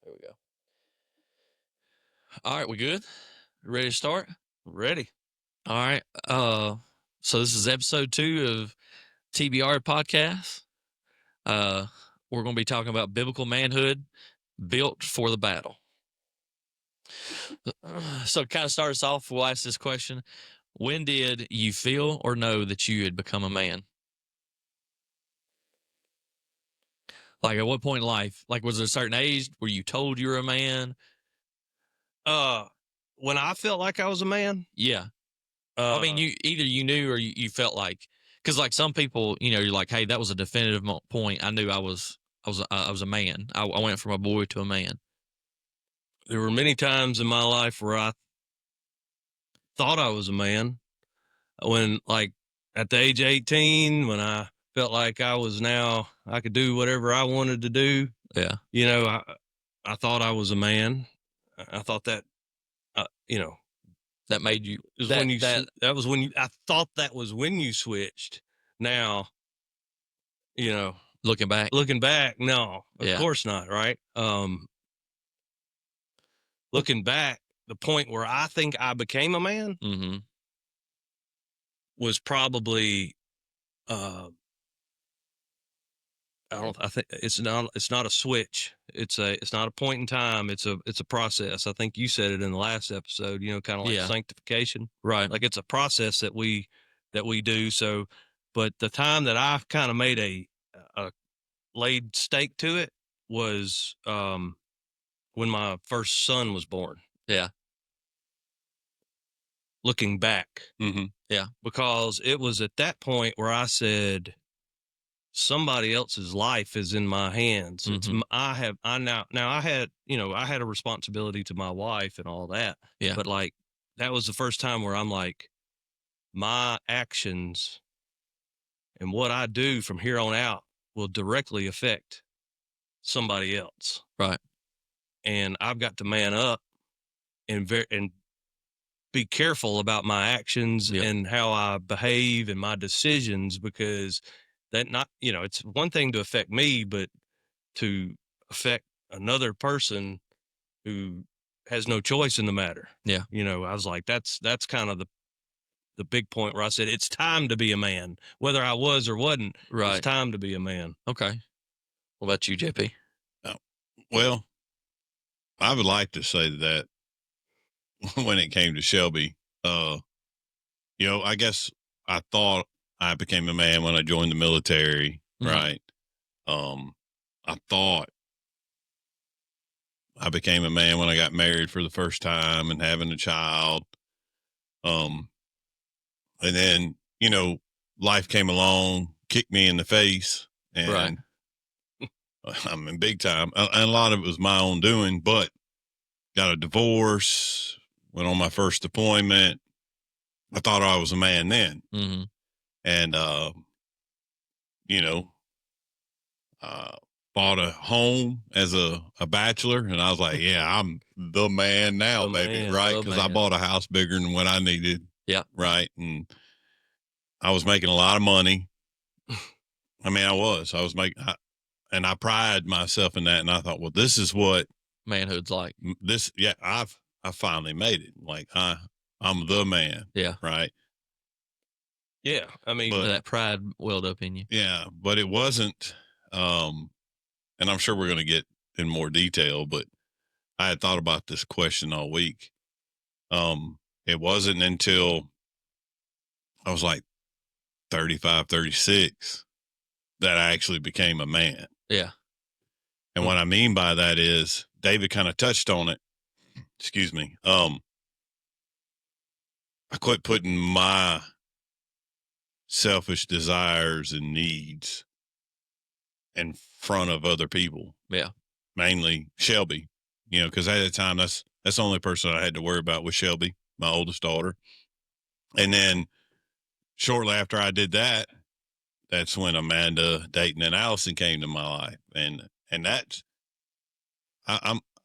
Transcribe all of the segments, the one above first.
There we go. All right, we good? Ready to start? Ready. All right. So this is episode 2 of TBR podcast. We're going to be talking about biblical manhood built for the battle. So kind of start us off, we'll ask this question. When did you feel or know that you had become a man? Like, at what point in life? Like, was there a certain age where you told you were a man? When I felt like I was a man, Yeah. I mean, you knew or you felt like, because like some people, you're like, hey, that was a definitive point. I knew I was a man. I went from a boy to a man. there were many times in my life where I thought I was a man. When, like, at the age of 18, when I felt like I could do whatever I wanted to do. Yeah. I thought I was a man. I thought that, That made you. I thought that was when you switched. Now, Looking back, no, of course not. Right. Looking back, the point where I think I became a man was probably, I think it's not a switch. It's not a point in time. It's a process. I think you said it in the last episode, kind of like sanctification, right? Like it's a process that we do. So, but the time that I kind of made a laid stake to it was, when my first son was born. Yeah. Looking back. Yeah. Because it was at that point where I said, somebody else's life is in my hands. I had a responsibility to my wife and all that. Yeah. But like, that was the first time where I'm like, my actions and what I do from here on out will directly affect somebody else. Right. And I've got to man up and be careful about my actions and how I behave and my decisions, because it's one thing to affect me, but to affect another person who has no choice in the matter. Yeah. I was like, that's kind of the big point where I said, it's time to be a man, whether I was or wasn't. Right. It's time to be a man. Okay. What about you, JP? Well, I would like to say that when it came to Shelby, I guess I thought I became a man when I joined the military, right? I thought I became a man when I got married for the first time and having a child. And then, life came along, kicked me in the face, and I'm in big time. And a lot of it was my own doing, but got a divorce, went on my first deployment. I thought I was a man then. And, bought a home as a bachelor, and I was like, yeah, I'm the man now, baby, right? Because I bought a house bigger than what I needed. Yeah. Right. And I was making a lot of money. I mean, I was making, and I pride myself in that. And I thought, well, this is what manhood's like. I finally made it. Like, I'm the man. Yeah. Right. Yeah. I mean, that pride welled up in you. Yeah. But it wasn't, and I'm sure we're going to get in more detail, but I had thought about this question all week. It wasn't until I was like 35, 36 that I actually became a man. Yeah. And what I mean by that is, David kind of touched on it. Excuse me. I quit putting my selfish desires and needs in front of other people. Yeah. Mainly Shelby, because at the time that's the only person I had to worry about was Shelby, my oldest daughter. And then shortly after I did that, that's when Amanda, Dayton, and Allison came to my life. And that's,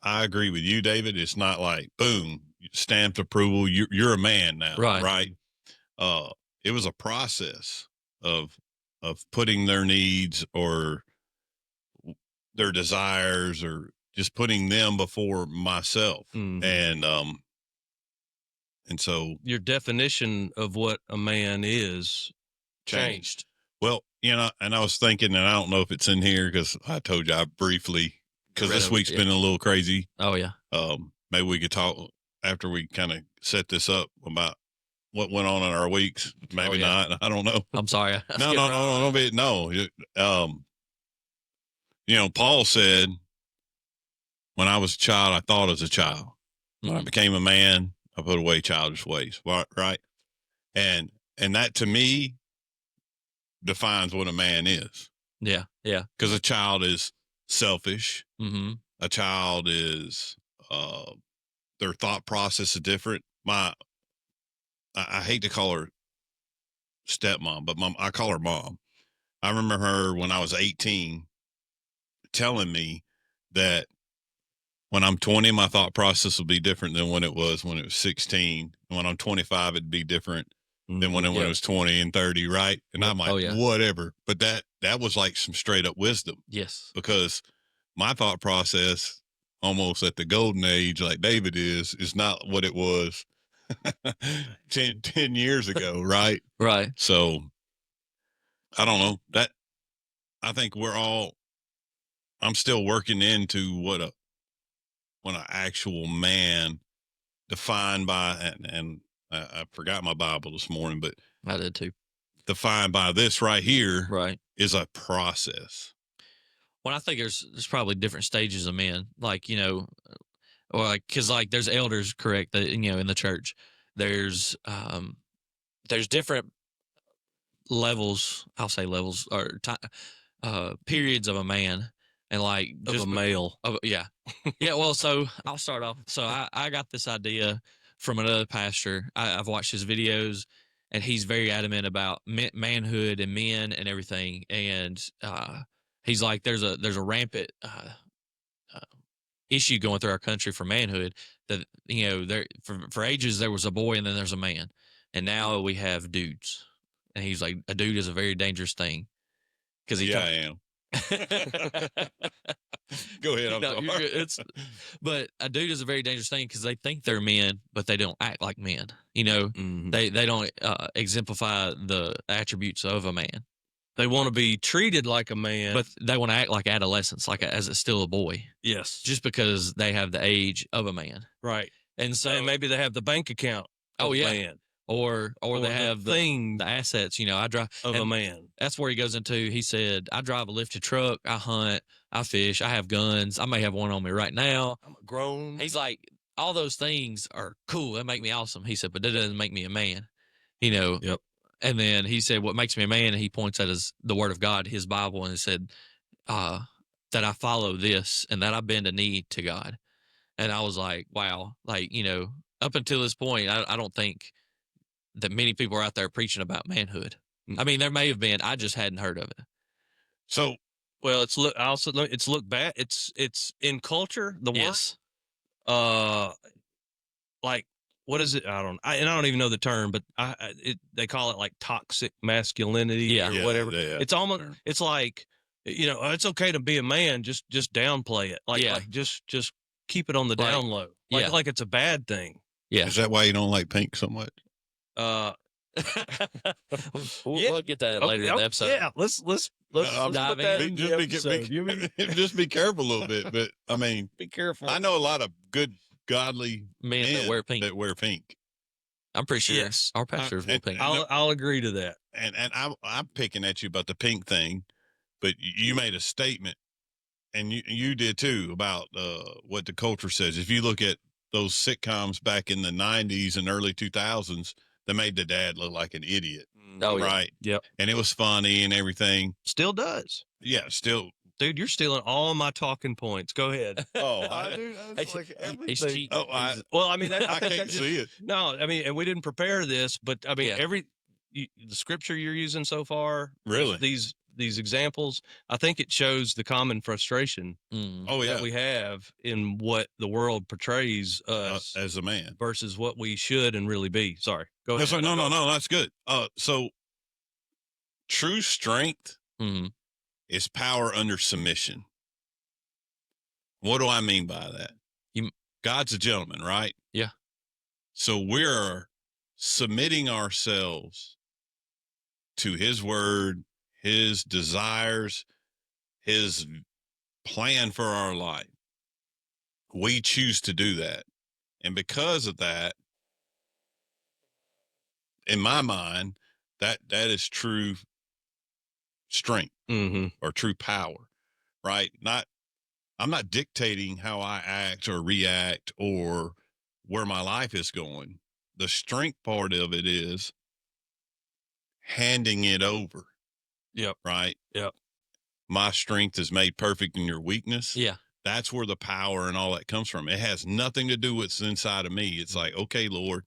I agree with you, David. It's not like boom, stamped approval. You're a man now, right? It was a process of putting their needs or their desires or just putting them before myself, and so your definition of what a man is changed. Well, you know, and I was thinking, and I don't know if it's in here because I told you I briefly, because this week's been a little crazy. Oh yeah. Maybe we could talk after we kind of set this up about what went on in our weeks. Maybe not. I don't know. I'm sorry. No. You know, Paul said, when I was a child, I thought as a child. When I became a man, I put away childish ways. Right. And that to me defines what a man is. Yeah. Yeah. Because a child is selfish. Mm-hmm. A child is, their thought process is different. I hate to call her stepmom, but I call her mom. I remember her when I was 18 telling me that when I'm 20, my thought process will be different than when it was 16. And when I'm 25, it'd be different than when it was 20 and 30, right? And I'm like, whatever. But that was like some straight up wisdom. Yes. Because my thought process, almost at the golden age, like David is not what it was 10 years ago, right? Right. So I don't know. I think I'm still working into what an actual man defined by, and I forgot my Bible this morning, but I did too. Defined by this right here, right, is a process. Well, I think there's probably different stages of men, like, you know, or like, cause like there's elders, correct, that, you know, in the church, there's different levels, I'll say levels or periods of a man, and like of a male. Yeah. Well, so I'll start off. So I got this idea from another pastor. I've watched his videos, and he's very adamant about manhood and men and everything. And he's like, there's a rampant issue going through our country for manhood. That, you know, there for ages there was a boy and then there's a man, and now we have dudes. And he's like, a dude is a very dangerous thing. Because I am. Go ahead. I'm sorry. But a dude is a very dangerous thing because they think they're men, but they don't act like men. You know, they don't exemplify the attributes of a man. They want to be treated like a man, but they want to act like adolescents, like as it's still a boy. Yes, just because they have the age of a man, right? And so maybe they have the bank account of a man. Or they have the assets, you know. I drive of a man. That's where he goes into. He said, I drive a lifted truck, I hunt, I fish, I have guns. I may have one on me right now. I'm grown. He's like, all those things are cool. That make me awesome. He said, but that doesn't make me a man, you know. Yep. And then he said, what makes me a man, and he points at the word of God, his Bible, and he said, that I follow this and that I bend a knee to God. And I was like, wow. Like, you know, up until this point, I don't think that many people are out there preaching about manhood. I mean, there may have been. I just hadn't heard of it. So, well, it's look bad. It's in culture. The word, like, what is it? I don't even know the term, but they call it like toxic masculinity or whatever. Yeah. It's almost, it's like, you know, it's okay to be a man. Just downplay it. Like just keep it on the down low. Like it's a bad thing. Yeah. Is that why you don't like pink so much? We'll get that later in the episode. Yeah, let's dive in. Just be careful a little bit. But I mean, be careful. I know a lot of good, godly men that wear pink. I'm pretty sure our pastors wear pink. I'll agree to that. And I'm picking at you about the pink thing, but you made a statement, and you did too, about what the culture says. If you look at those sitcoms back in the 90s and early 2000s, they made the dad look like an idiot. Oh, right. Yep. And it was funny and everything. Still does. Yeah, still. Dude, you're stealing all my talking points. Go ahead. Oh, he's cheating. Well, I mean, I can't see it. No, I mean, and we didn't prepare this, but I mean, the scripture you're using so far, really, these examples, I think it shows the common frustration Oh yeah, that we have in what the world portrays us as a man. versus what we should and really be. Sorry, go ahead. That's right. No, that's good. So true strength Mm-hmm. is power under submission. What do I mean by that? God's a gentleman, right? Yeah. So we're submitting ourselves to his word, his desires, his plan for our life. We choose to do that. And because of that, in my mind, that is true strength or true power, right? I'm not dictating how I act or react or where my life is going. The strength part of it is handing it over. Yep. Right. Yep. My strength is made perfect in your weakness. Yeah. That's where the power and all that comes from. It has nothing to do with what's inside of me. It's like, okay, Lord,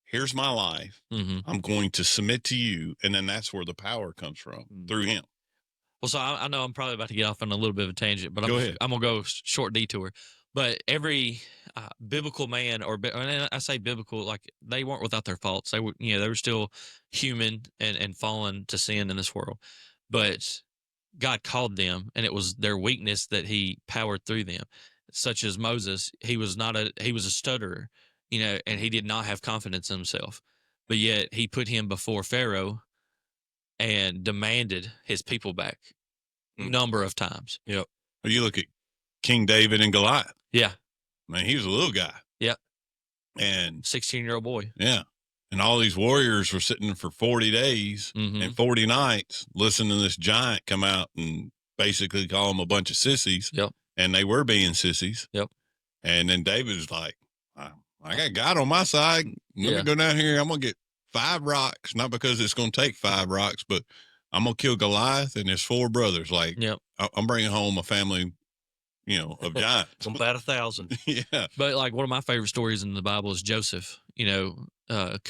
here's my life. I'm going to submit to you. And then that's where the power comes from through him. Well, so I know I'm probably about to get off on a little bit of a tangent, but I'm Go ahead. I'm gonna go short detour. But every biblical man, and I say biblical, like they weren't without their faults. They were, they were still human and fallen to sin in this world. But God called them, and it was their weakness that He powered through them. Such as Moses, he was a stutterer, and he did not have confidence in himself. But yet He put him before Pharaoh and demanded his people back number of times. Yep. Well, you look at King David and Goliath. Yeah. Man, he was a little guy. Yeah. And 16-year-old boy. Yeah. And all these warriors were sitting for 40 days and 40 nights listening to this giant come out and basically call them a bunch of sissies. Yep. And they were being sissies. Yep. And then David was like, I got God on my side. Let me go down here. I'm going to get 5 rocks, not because it's going to take 5 rocks, but I'm going to kill Goliath and his 4 brothers. Like, I'm bringing home a family, of giants. Some about 1,000. Yeah. But like one of my favorite stories in the Bible is Joseph, coat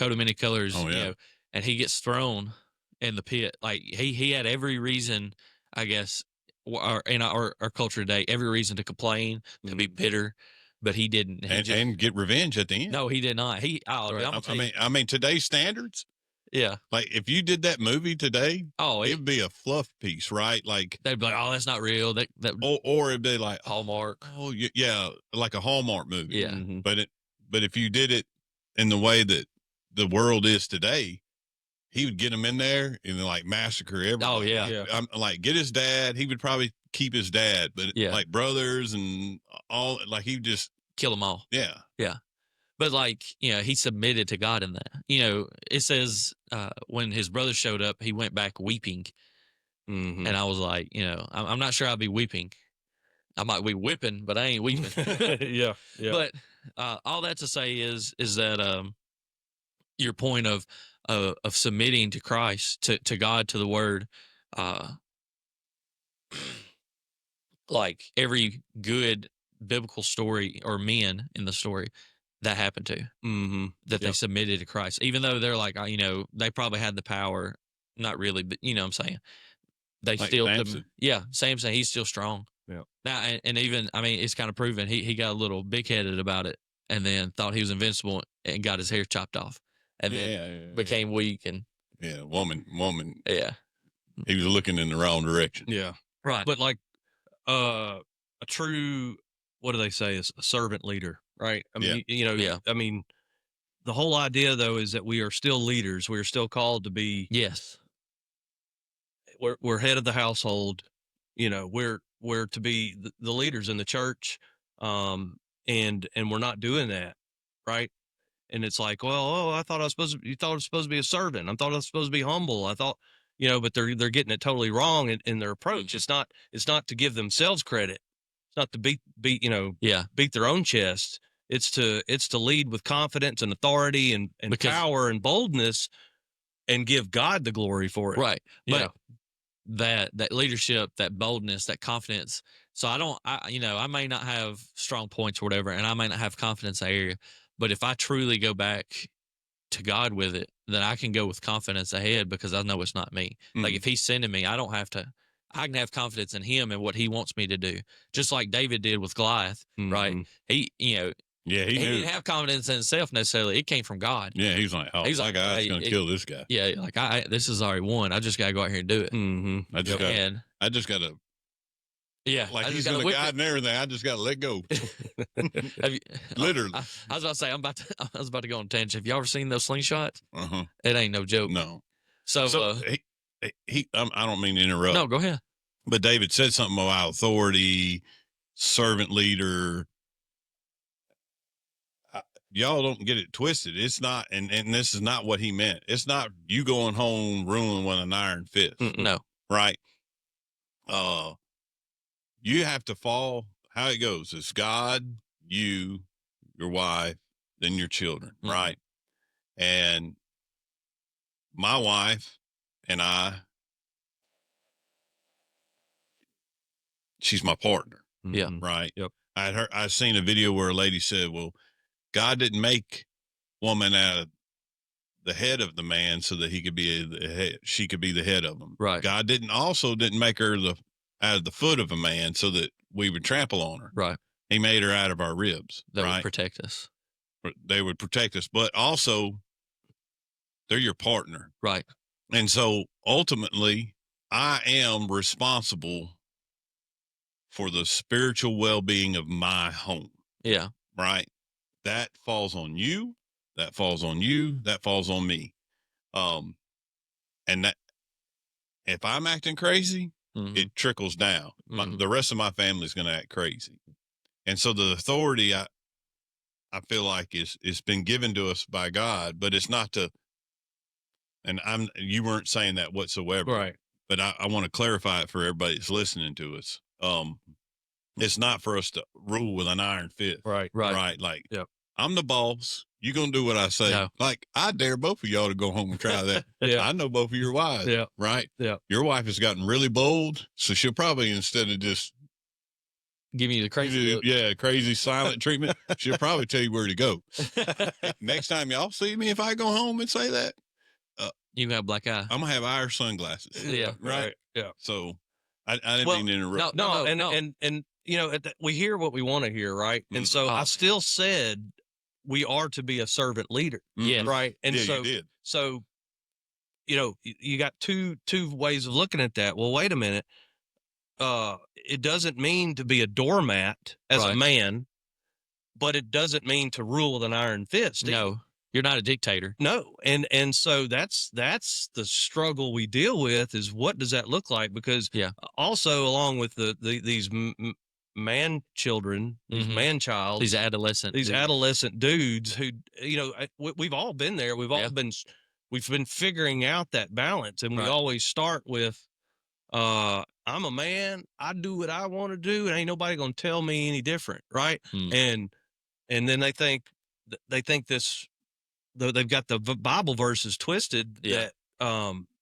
of many colors, and he gets thrown in the pit. Like he had every reason, I guess, in our culture today, every reason to complain, to be bitter, but he didn't. And get revenge at the end. No, he did not. I mean, today's standards. Yeah. Like if you did that movie today, it'd be a fluff piece, right? Like they'd be like, "Oh, that's not real." Or it'd be like Hallmark. Oh, yeah, like a Hallmark movie. Yeah. But if you did it in the way that the world is today, he would get them in there and like massacre everybody. Oh yeah. I'm like get his dad. He would probably keep his dad, but like brothers and all, like he would just kill them all. Yeah. Yeah. But like, he submitted to God in that. It says when his brother showed up, he went back weeping. And I was like, I'm not sure I'll be weeping. I might be whipping, but I ain't weeping. Yeah. But all that to say is that your point of submitting to Christ, to God, to the Word, like every good biblical story or men in the story that happened to, that they submitted to Christ, even though they're like, they probably had the power, not really, but what I'm saying, they like still, Samson. Samson, he's still strong. Yeah. Now, and even, it's kind of proven he got a little big headed about it, and then thought he was invincible and got his hair chopped off, and then became weak and woman. Yeah, he was looking in the wrong direction. Yeah, right. But like a true, what do they say, is a servant leader, right? I mean, I mean, the whole idea though is that we are still leaders. We are still called to be. Yes. We're head of the household. We're to be the leaders in the church, and we're not doing that, right? And it's like, well, I thought you thought I was supposed to be a servant. I thought I was supposed to be humble. I thought, but they're getting it totally wrong in their approach. It's not to give themselves credit. It's not to beat their own chest. It's to lead with confidence and authority and power and boldness, and give God the glory for it. Right. But that leadership, that boldness, that confidence. So I may not have strong points or whatever, and I may not have confidence in that area, but if I truly go back to God with it, then I can go with confidence ahead because I know it's not me. Like if he's sending me, I don't have to. I can have confidence in him and what he wants me to do, just like David did with Goliath. Right? He, Yeah, he he knew. didn't have confidence in himself necessarily. It came from God. Yeah, he's like, oh, He's my like, guy's hey, going to kill this guy. Yeah, like this is already won. I just got to go out here and do it. I just got to. Yeah, like he's going to guide and everything. I just got to let go. Literally. I was about to say, I was about to go on a tangent. Have you ever seen those slingshots? Uh-huh. It ain't no joke. No. So I don't mean to interrupt. No, go ahead. But David said something about authority, servant leader. Y'all don't get it twisted. It's not, and this is not what he meant. It's not you going home ruling with an iron fist. No. Right? You have to fall. How it goes is God, you, your wife, then your children, right? And my wife and she's my partner. Yeah. Right. Yep. I seen a video where a lady said, well, God didn't make woman out of the head of the man so that he could be the head, she could be the head of him. Right. God didn't make her out of the foot of a man so that we would trample on her. Right. He made her out of our ribs. That right? would protect us. They would protect us, but also they're your partner. Right. And so ultimately I am responsible for the spiritual well-being of my home. Yeah. Right. That falls on you. That falls on you. That falls on me. And that if I'm acting crazy, it trickles down. The rest of my family is going to act crazy. And so the authority I feel like it's been given to us by God, but it's not to, and you weren't saying that whatsoever. Right. But I want to clarify it for everybody that's listening to us. It's not for us to rule with an iron fist. Right. Right. Like, yep. I'm the boss. You gonna do what I say. No. Like, I dare both of y'all to go home and try that. Yeah. I know both of your wives. Yeah. Right. Yeah. Your wife has gotten really bold. So she'll probably, instead of just giving you the crazy look. Yeah, crazy silent treatment, she'll probably tell you where to go. Next time y'all see me, if I go home and say that, you can have black eye. I'm gonna have Irish sunglasses. Yeah. Right. Yeah. So I didn't mean to interrupt. No. And we hear what we want to hear, right? And so I still said we are to be a servant leader. Yeah. Right. And yeah, so you did. So you got two ways of looking at that. Well, wait a minute. It doesn't mean to be a doormat as a man, but it doesn't mean to rule with an iron fist. No, you're not a dictator. No. And so that's the struggle we deal with, is what does that look like? Because also along with these man children, these man child, these adolescent dudes who, we've all been there. We've all been figuring out that balance. And we always start with, I'm a man. I do what I want to do, and ain't nobody gonna tell me any different, right? And then they think this. They've got the Bible verses twisted that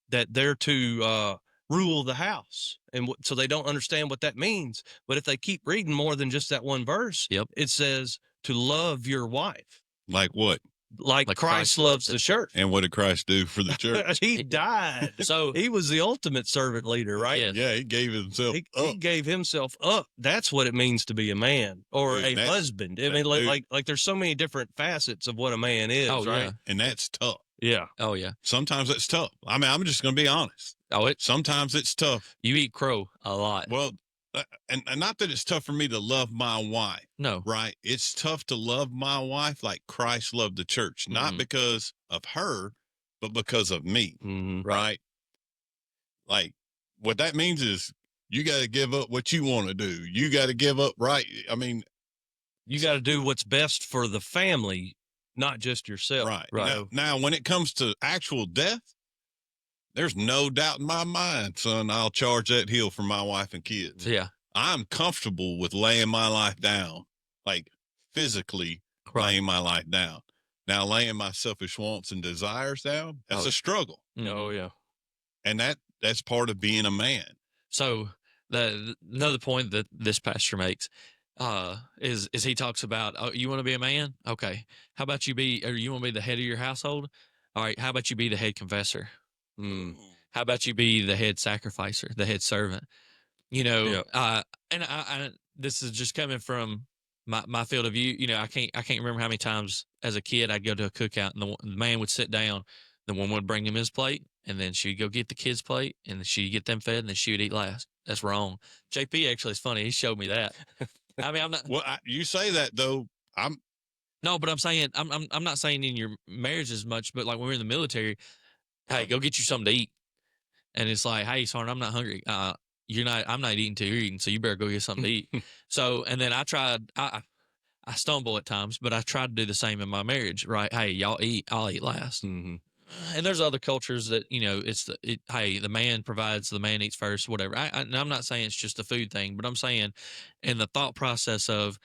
they're to rule the house, and so they don't understand what that means. But if they keep reading more than just that one verse, it says to love your wife. Like what? Like Christ loves the church. And what did Christ do for the church? He died. So he was the ultimate servant leader, right? Yes. Yeah, he gave himself up. He gave himself up. That's what it means to be a man or a husband. I mean, like there's so many different facets of what a man is, right? Yeah. And that's tough. Yeah. Oh, yeah. Sometimes it's tough. I mean, I'm just going to be honest. Sometimes it's tough. You eat crow a lot. Well, and not that it's tough for me to love my wife. No. Right. It's tough to love my wife like Christ loved the church, not because of her, but because of me. Right. Like what that means is you got to give up what you want to do. You got to give up. Right. I mean, you got to do what's best for the family, not just yourself. Right. Now, when it comes to actual death, there's no doubt in my mind, son, I'll charge that hill for my wife and kids. Yeah. I'm comfortable with laying my life down, like physically laying my life down. Now, laying my selfish wants and desires down, that's a struggle. Oh, yeah. And that's part of being a man. So another point that this pastor makes, is he talks about, oh, you want to be a man? Okay. How about you want to be the head of your household? All right. How about you be the head confessor? How about you be the head sacrificer, the head servant? You know, Yep. And this is just coming from my field of view. You know, I can't remember how many times as a kid I'd go to a cookout and the man would sit down, the woman would bring him his plate, and then she'd go get the kids' plate, and then she'd get them fed, and then she would eat last. That's wrong. JP actually is funny. He showed me that. I mean, I'm not. Well, you say that though. No, but I'm saying I'm not saying in your marriage as much, but like when we're in the military, hey, go get you something to eat. And it's like, hey, son, I'm not hungry. I'm not eating till you're eating, so you better go get something to eat. So, and then I stumble at times, but I try to do the same in my marriage, right? Hey, y'all eat, I'll eat last. Mm-hmm. And there's other cultures that, you know, hey, the man provides, the man eats first, whatever. And I'm not saying it's just a food thing, but I'm saying in the thought process of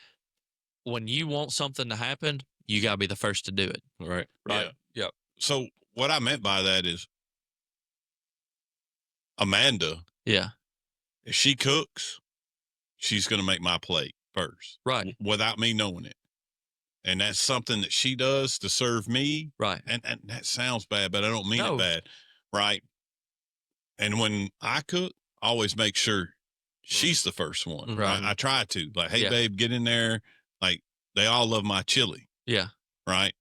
when you want something to happen, you got to be the first to do it. Right. Right. Yeah. Yep. So what I meant by that is Amanda, Yeah. if she cooks, she's going to make my plate first, Right. without me knowing it. And that's something that she does to serve me. Right. And that sounds bad, but I don't mean No. it bad. Right. And when I cook, I always make sure she's the first one. Right. I try to. Like, hey, Yeah. babe, get in there. Like, they all love my chili. Yeah. Right.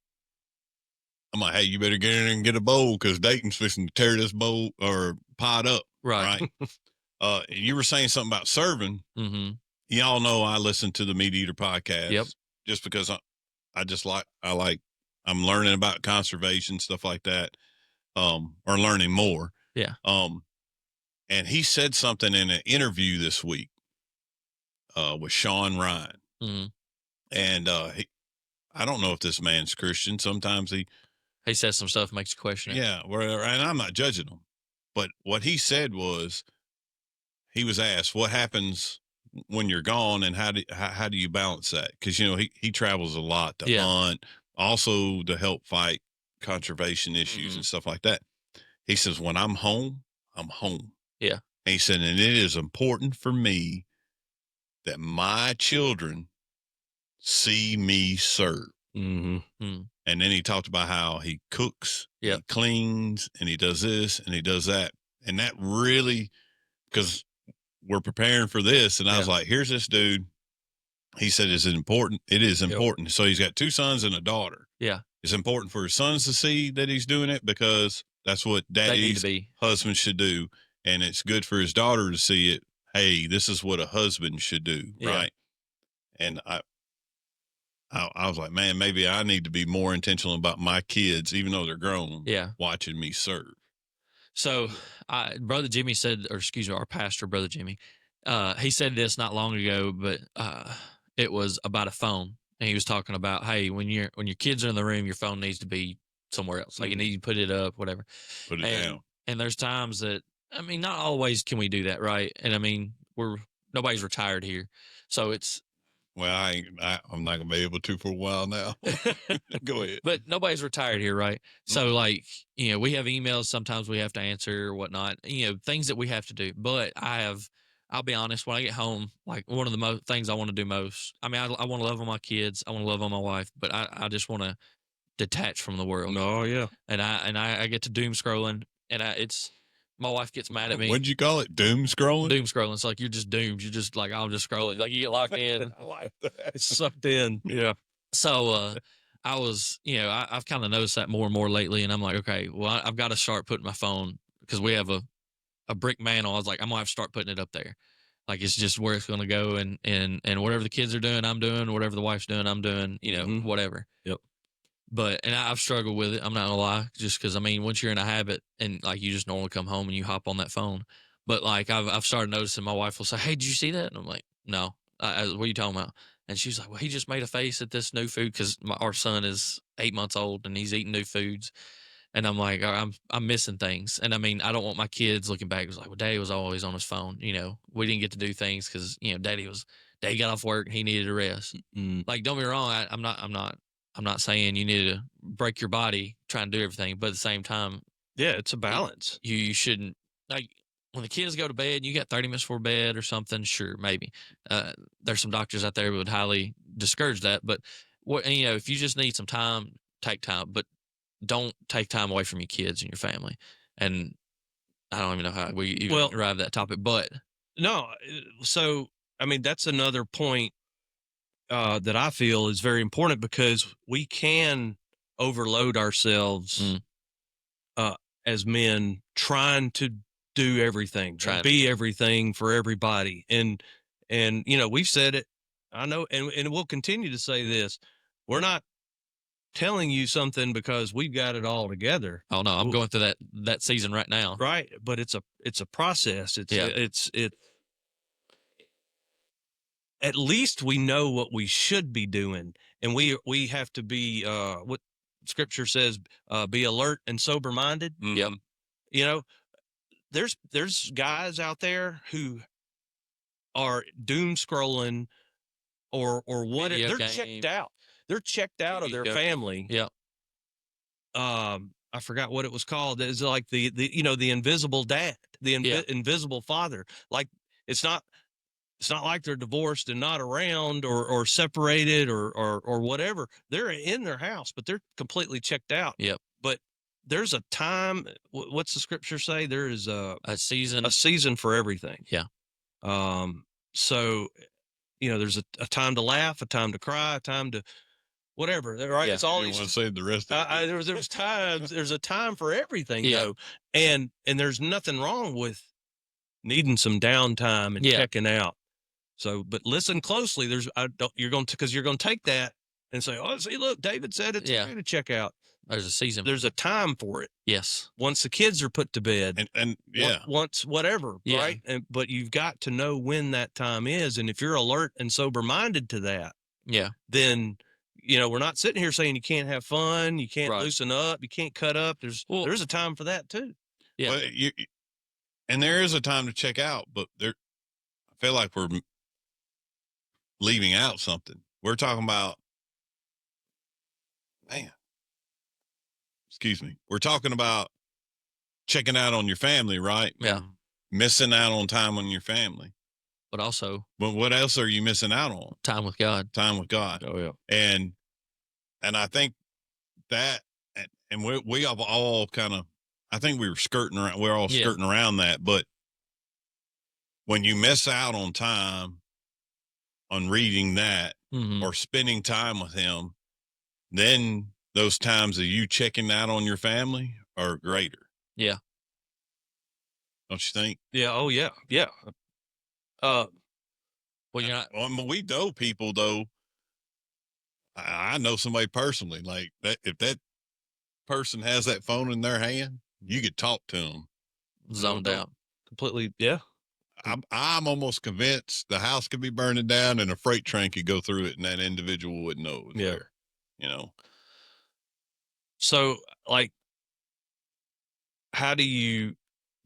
I'm like, hey, you better get in there and get a bowl because Dayton's fixing to tear this bowl or pot up. Right. You were saying something about serving. Mm-hmm. Y'all know I listen to the Meat Eater podcast. Yep. Just because I'm learning about conservation, stuff like that, or learning more. Yeah. And he said something in an interview this week with Sean Ryan. Mm-hmm. And I don't know if this man's Christian. Sometimes he says some stuff makes you question it. Yeah, and I'm not judging him. But what he said was, he was asked, what happens when you're gone and how do you balance that? Because, you know, he travels a lot to hunt, also to help fight conservation issues and stuff like that. He says, when I'm home, I'm home. Yeah. And he said, and it is important for me that my children see me serve. Mm-hmm. Mm. And then he talked about how he cooks, he cleans, and he does this and he does that. And that really, because we're preparing for this, and I was like, here's this dude. He said, is it important? It is important. Yep. So he's got 2 sons and a daughter. Yeah. It's important for his sons to see that he's doing it because that's what daddy's husband should do. And it's good for his daughter to see it. Hey, this is what a husband should do. Yeah. Right. And I was like, man, maybe I need to be more intentional about my kids, even though they're grown, watching me serve. So Brother Jimmy said, or excuse me, our pastor, Brother Jimmy, he said this not long ago, but it was about a phone. And he was talking about, hey, when your kids are in the room, your phone needs to be somewhere else. Like you need to put it up, whatever. Put it down. And there's times that, I mean, not always can we do that, right? And I mean, nobody's retired here. So it's, well, I'm not gonna be able to for a while now. Go ahead. But nobody's retired here, right? So, like, you know, we have emails sometimes we have to answer or whatnot. You know, things that we have to do. But I'll be honest, when I get home, like one of the things I want to do most. I mean, I want to love on my kids, I want to love on my wife, but I just want to detach from the world. Oh yeah, and I get to doom scrolling, and it's. My wife gets mad at me. What'd you call it? Doom scrolling? Doom scrolling. It's like you're just doomed. You're just like, I'm just scrolling. Like you get locked in. I like that. It's sucked in. Yeah. So I was, you know, I've kind of noticed that more and more lately. And I'm like, okay, well, I've got to start putting my phone, because we have a brick mantle. I was like, I'm going to have to start putting it up there. Like it's just where it's going to go. And whatever the kids are doing, I'm doing. Whatever the wife's doing, I'm doing, you know, whatever. Yep. But, and I've struggled with it. I'm not gonna lie, just because I mean, once you're in a habit and like you just normally come home and you hop on that phone. But like I've started noticing my wife will say, "Hey, did you see that?" And I'm like, "No, what are you talking about?" And she's like, "Well, he just made a face at this new food because our son is 8 months old and he's eating new foods." And I'm like, I'm missing things. And I mean, I don't want my kids looking back. It was like, well, Daddy was always on his phone. You know, we didn't get to do things because you know, Daddy got off work and he needed a rest. Like, don't be wrong, I'm not saying you need to break your body trying to do everything, but at the same time, yeah, it's a balance. You shouldn't, like, when the kids go to bed, you got 30 minutes before bed or something, sure, maybe. There's some doctors out there who would highly discourage that. But if you just need some time, take time, but don't take time away from your kids and your family. And I don't even know how we even arrive at that topic, but no. So, I mean, that's another point that I feel is very important, because we can overload ourselves as men trying to do everything, be everything for everybody. And we've said it, I know, and we'll continue to say this. We're not telling you something because we've got it all together. Oh no, I'm going through that season right now. Right. But it's a process. It's at least we know what we should be doing, and we have to be what Scripture says, be alert and sober minded. Yep. There's guys out there who are doom scrolling or what. They're checked out. They're checked out of their family. Yeah. I forgot what it was called. It's like the invisible dad, the invisible father. Like it's not like they're divorced and not around or separated or whatever. They're in their house, but they're completely checked out. Yep. But there's a time. What's the Scripture say? There is a season for everything. Yeah. So, there's a time to laugh, a time to cry, a time to whatever. Right. Yeah. It's all. You want to say the rest of it? There's times. There's a time for everything. Yeah. Though, and there's nothing wrong with needing some downtime and checking out. So, but listen closely. You're going to take that and say, "Oh, see, look, David said it's okay to check out." There's a season. There's a time for it. Yes. Once the kids are put to bed, and once whatever, right? But you've got to know when that time is, and if you're alert and sober minded to that, then we're not sitting here saying you can't have fun, you can't loosen up, you can't cut up. There's a time for that too. Yeah. Well, and there is a time to check out, but I feel like we're leaving out something. We're talking about, we're talking about checking out on your family, right? Yeah. Missing out on time on your family. But also, what else are you missing out on? Time with God. Time with God. Oh yeah. And I think that, and we have all kind of, I think we're all skirting around that. But when you miss out on time on reading that or spending time with Him, then those times of you checking out on your family are greater. Yeah. Don't you think? Yeah. Oh yeah. Yeah. Well, you're not. We know people though. I know somebody personally like that. If that person has that phone in their hand, you could talk to them. Zoned out. Completely. Yeah. I'm almost convinced the house could be burning down and a freight train could go through it, and that individual wouldn't know it was there. So, like, how do you?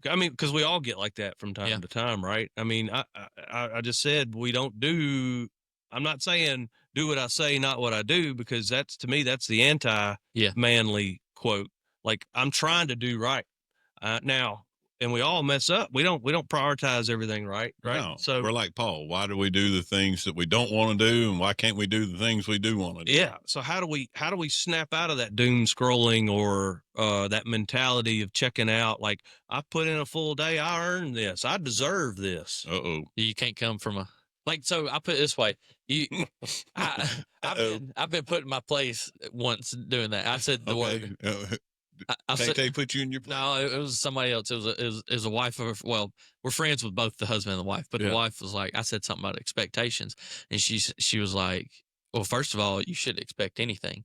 I mean, because we all get like that from time to time, right? I mean, I just said we don't do. I'm not saying do what I say, not what I do, because to me that's the anti-manly quote. Like, I'm trying to do right now, and we all mess up. We don't prioritize everything right. No, so we're like Paul. Why do we do the things that we don't want to do, and why can't we do the things we do want to do? Yeah. So how do we snap out of that doom scrolling or that mentality of checking out? Like, I put in a full day, I earned this, I deserve this. You can't come from a. Like, so I put it this way, I've been put in my place once doing that. I said the word. They put you in your place? No, it was somebody else. It was a wife of. Well, we're friends with both the husband and the wife, but the wife was like, I said something about expectations, and she was like, well, first of all, you shouldn't expect anything.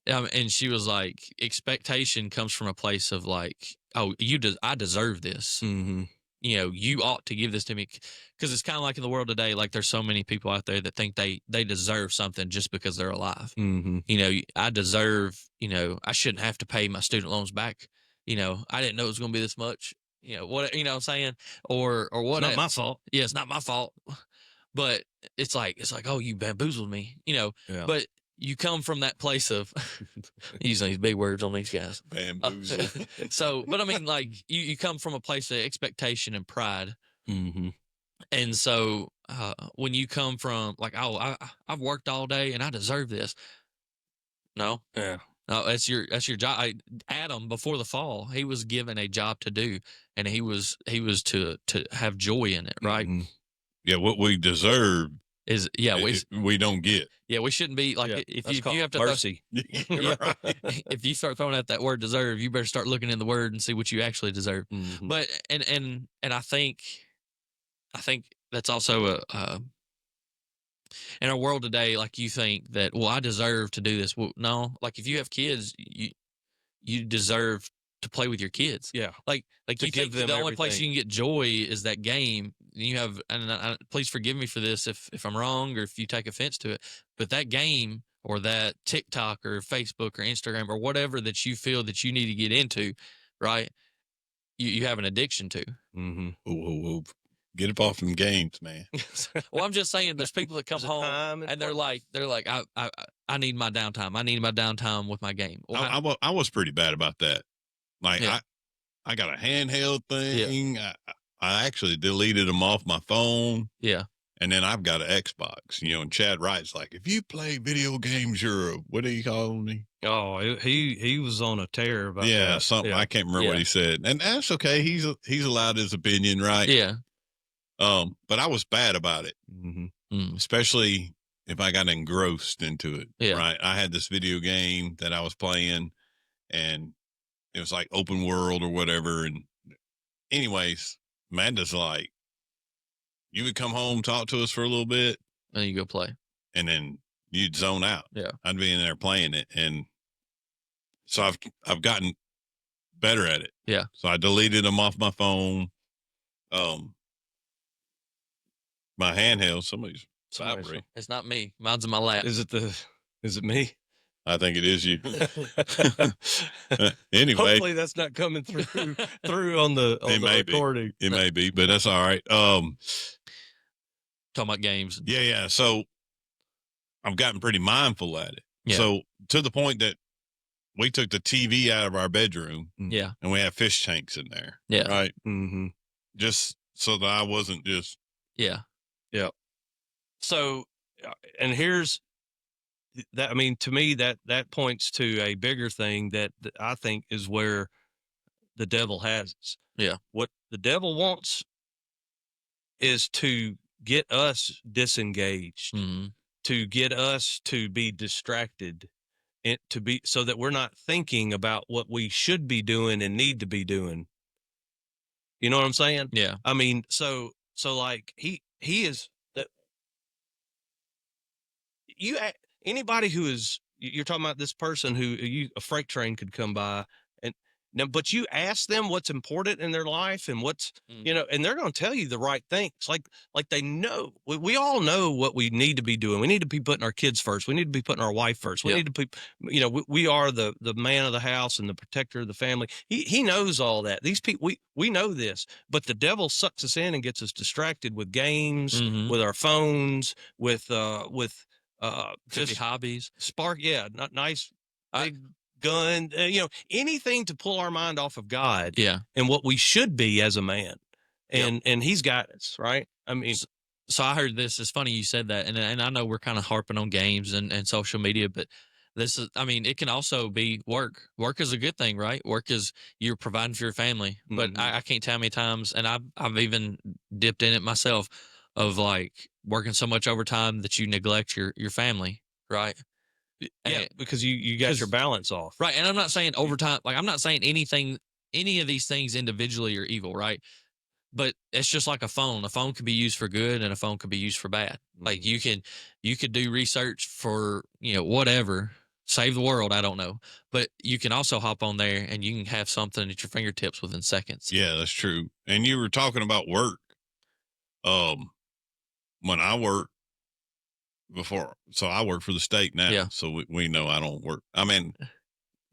And she was like, expectation comes from a place of like, oh, I deserve this. Mm-hmm. You ought to give this to me, because it's kind of like in the world today. Like, there's so many people out there that think they deserve something just because they're alive. Mm-hmm. I deserve. I shouldn't have to pay my student loans back. I didn't know it was going to be this much. What I'm saying, or what? It's not my fault. Yeah, it's not my fault. But it's like, oh, you bamboozled me. Yeah. But you come from that place of using these big words on these guys. Bamboozle. So, but I mean, like you come from a place of expectation and pride. Mm-hmm. And so when you come from like, oh, I've worked all day and I deserve this. No, Yeah. no, that's your job. Adam, before the fall, he was given a job to do, and he was to have joy in it, right? Mm-hmm. Yeah, what we deserve is we don't get. Yeah, we shouldn't be like if you have to mercy. Right. If you start throwing out that word deserve, you better start looking in the word and see what you actually deserve. Mm-hmm. But and I think that's also in our world today, like you think that, well, I deserve to do this. Well, no, like if you have kids, you deserve to play with your kids. Yeah. Like to you give think them the only everything. place you can get joy is that game. You have, and please forgive me for this if I'm wrong or if you take offense to it, but that game or that TikTok or Facebook or Instagram or whatever that you feel that you need to get into, right? You have an addiction to. Mm-hmm. Whoa. Get up off them games, man. Well, I'm just saying, there's people that come home and they're like, I need my downtime. I need my downtime with my game. Well, I was pretty bad about that. Like Yeah. I got a handheld thing. I actually deleted them off my phone. Yeah. And then I've got an Xbox, and Chad Wright's like, if you play video games, you're what do you call me? Oh, he was on a tear about that. Something. I can't remember what he said. And that's okay. He's allowed his opinion, right? Yeah. But I was bad about it, mm-hmm. especially if I got engrossed into it. Yeah. Right. I had this video game that I was playing, and it was like open world or whatever. And anyways, Amanda's like, you would come home, talk to us for a little bit, and you go play, and then you'd zone out. Yeah. I'd be in there playing it, and so I've gotten better at it. Yeah. So I deleted them off my phone. My handheld, somebody's vibrating. It's not me. Mine's in my lap. Is it me? I think it is you. Anyway, hopefully that's not coming through on the recording. It may be, but that's all right. Talking about games. Yeah. So I've gotten pretty mindful at it. Yeah. So to the point that we took the TV out of our bedroom. Yeah. And we have fish tanks in there. Yeah. Right. Mm-hmm. Just so that I wasn't just. Yeah. Yeah. So, and here's that. I mean, to me, that points to a bigger thing that I think is where the devil has us. Yeah. What the devil wants is to get us disengaged, to get us to be distracted, and to be so that we're not thinking about what we should be doing and need to be doing. You know what I'm saying? Yeah. I mean, so like he is that anybody who is, you're talking about this person who a freight train could come by and now, but you ask them what's important in their life and what's, and they're going to tell you the right things. Like they know, we all know what we need to be doing. We need to be putting our kids first. We need to be putting our wife first. We need to be, we are the man of the house and the protector of the family. He knows all that. These people, we know this, but the devil sucks us in and gets us distracted with games, with our phones, with just hobbies, not nice, big gun, anything to pull our mind off of God, and what we should be as a man, and He's got us right. I mean, so I heard this. It's funny you said that, and I know we're kind of harping on games and social media, but this is, I mean, it can also be work. Work is a good thing, right? Work is you're providing for your family, but I can't tell how many times, and I've even dipped in it myself, of like working so much overtime that you neglect your family, right? Yeah, because you got your balance off. Right. And I'm not saying overtime, like I'm not saying any of these things individually are evil, right? But it's just like a phone. A phone can be used for good and a phone can be used for bad. Like you could do research for, whatever, save the world, I don't know. But you can also hop on there and you can have something at your fingertips within seconds. Yeah, that's true. And you were talking about work. When I worked before, so I work for the state now. Yeah. So we know I don't work. I mean,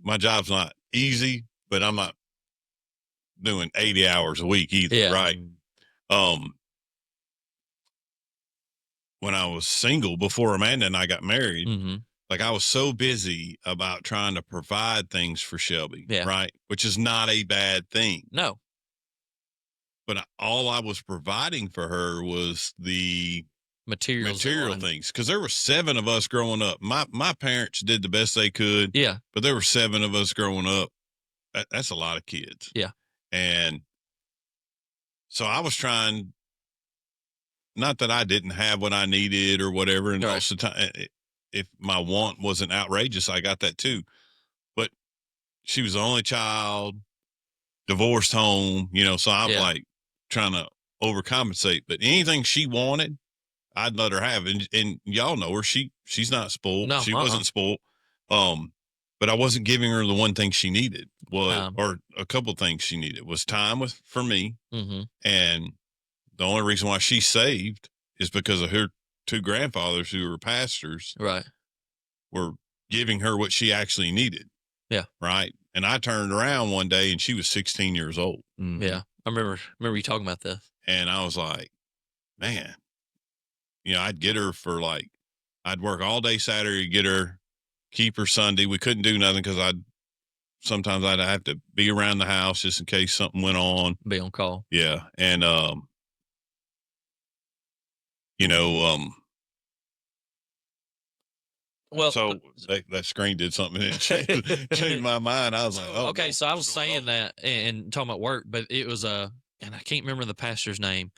my job's not easy, but I'm not doing 80 hours a week either. Yeah. Right. When I was single before Amanda and I got married, like I was so busy about trying to provide things for Shelby, Yeah. right? Which is not a bad thing. No. But all I was providing for her was the material things, because there were 7 of us growing up. My parents did the best they could. Yeah. But there were 7 of us growing up. That's a lot of kids. Yeah. And so I was trying, not that I didn't have what I needed or whatever, and Right. most of the time, if my want wasn't outrageous, I got that too. But she was the only child, divorced home, so I'm like trying to overcompensate. But anything she wanted, I'd let her have. And y'all know her. She's not spoiled. No, she wasn't spoiled. But I wasn't giving her the one thing she needed, or a couple things she needed, was time for me. Mm-hmm. And the only reason why she's saved is because of her 2 grandfathers who were pastors. Right. Were giving her what she actually needed. Yeah. Right. And I turned around one day and she was 16 years old. Mm-hmm. Yeah. I remember you talking about this. And I was like, man, I'd get her for I'd work all day Saturday, get her, keep her Sunday. We couldn't do nothing because sometimes I'd have to be around the house just in case something went on. Be on call. Yeah. And, well, so that screen did something and changed my mind. I was like, oh. Okay, so I was saying that and talking about work, but it was and I can't remember the pastor's name,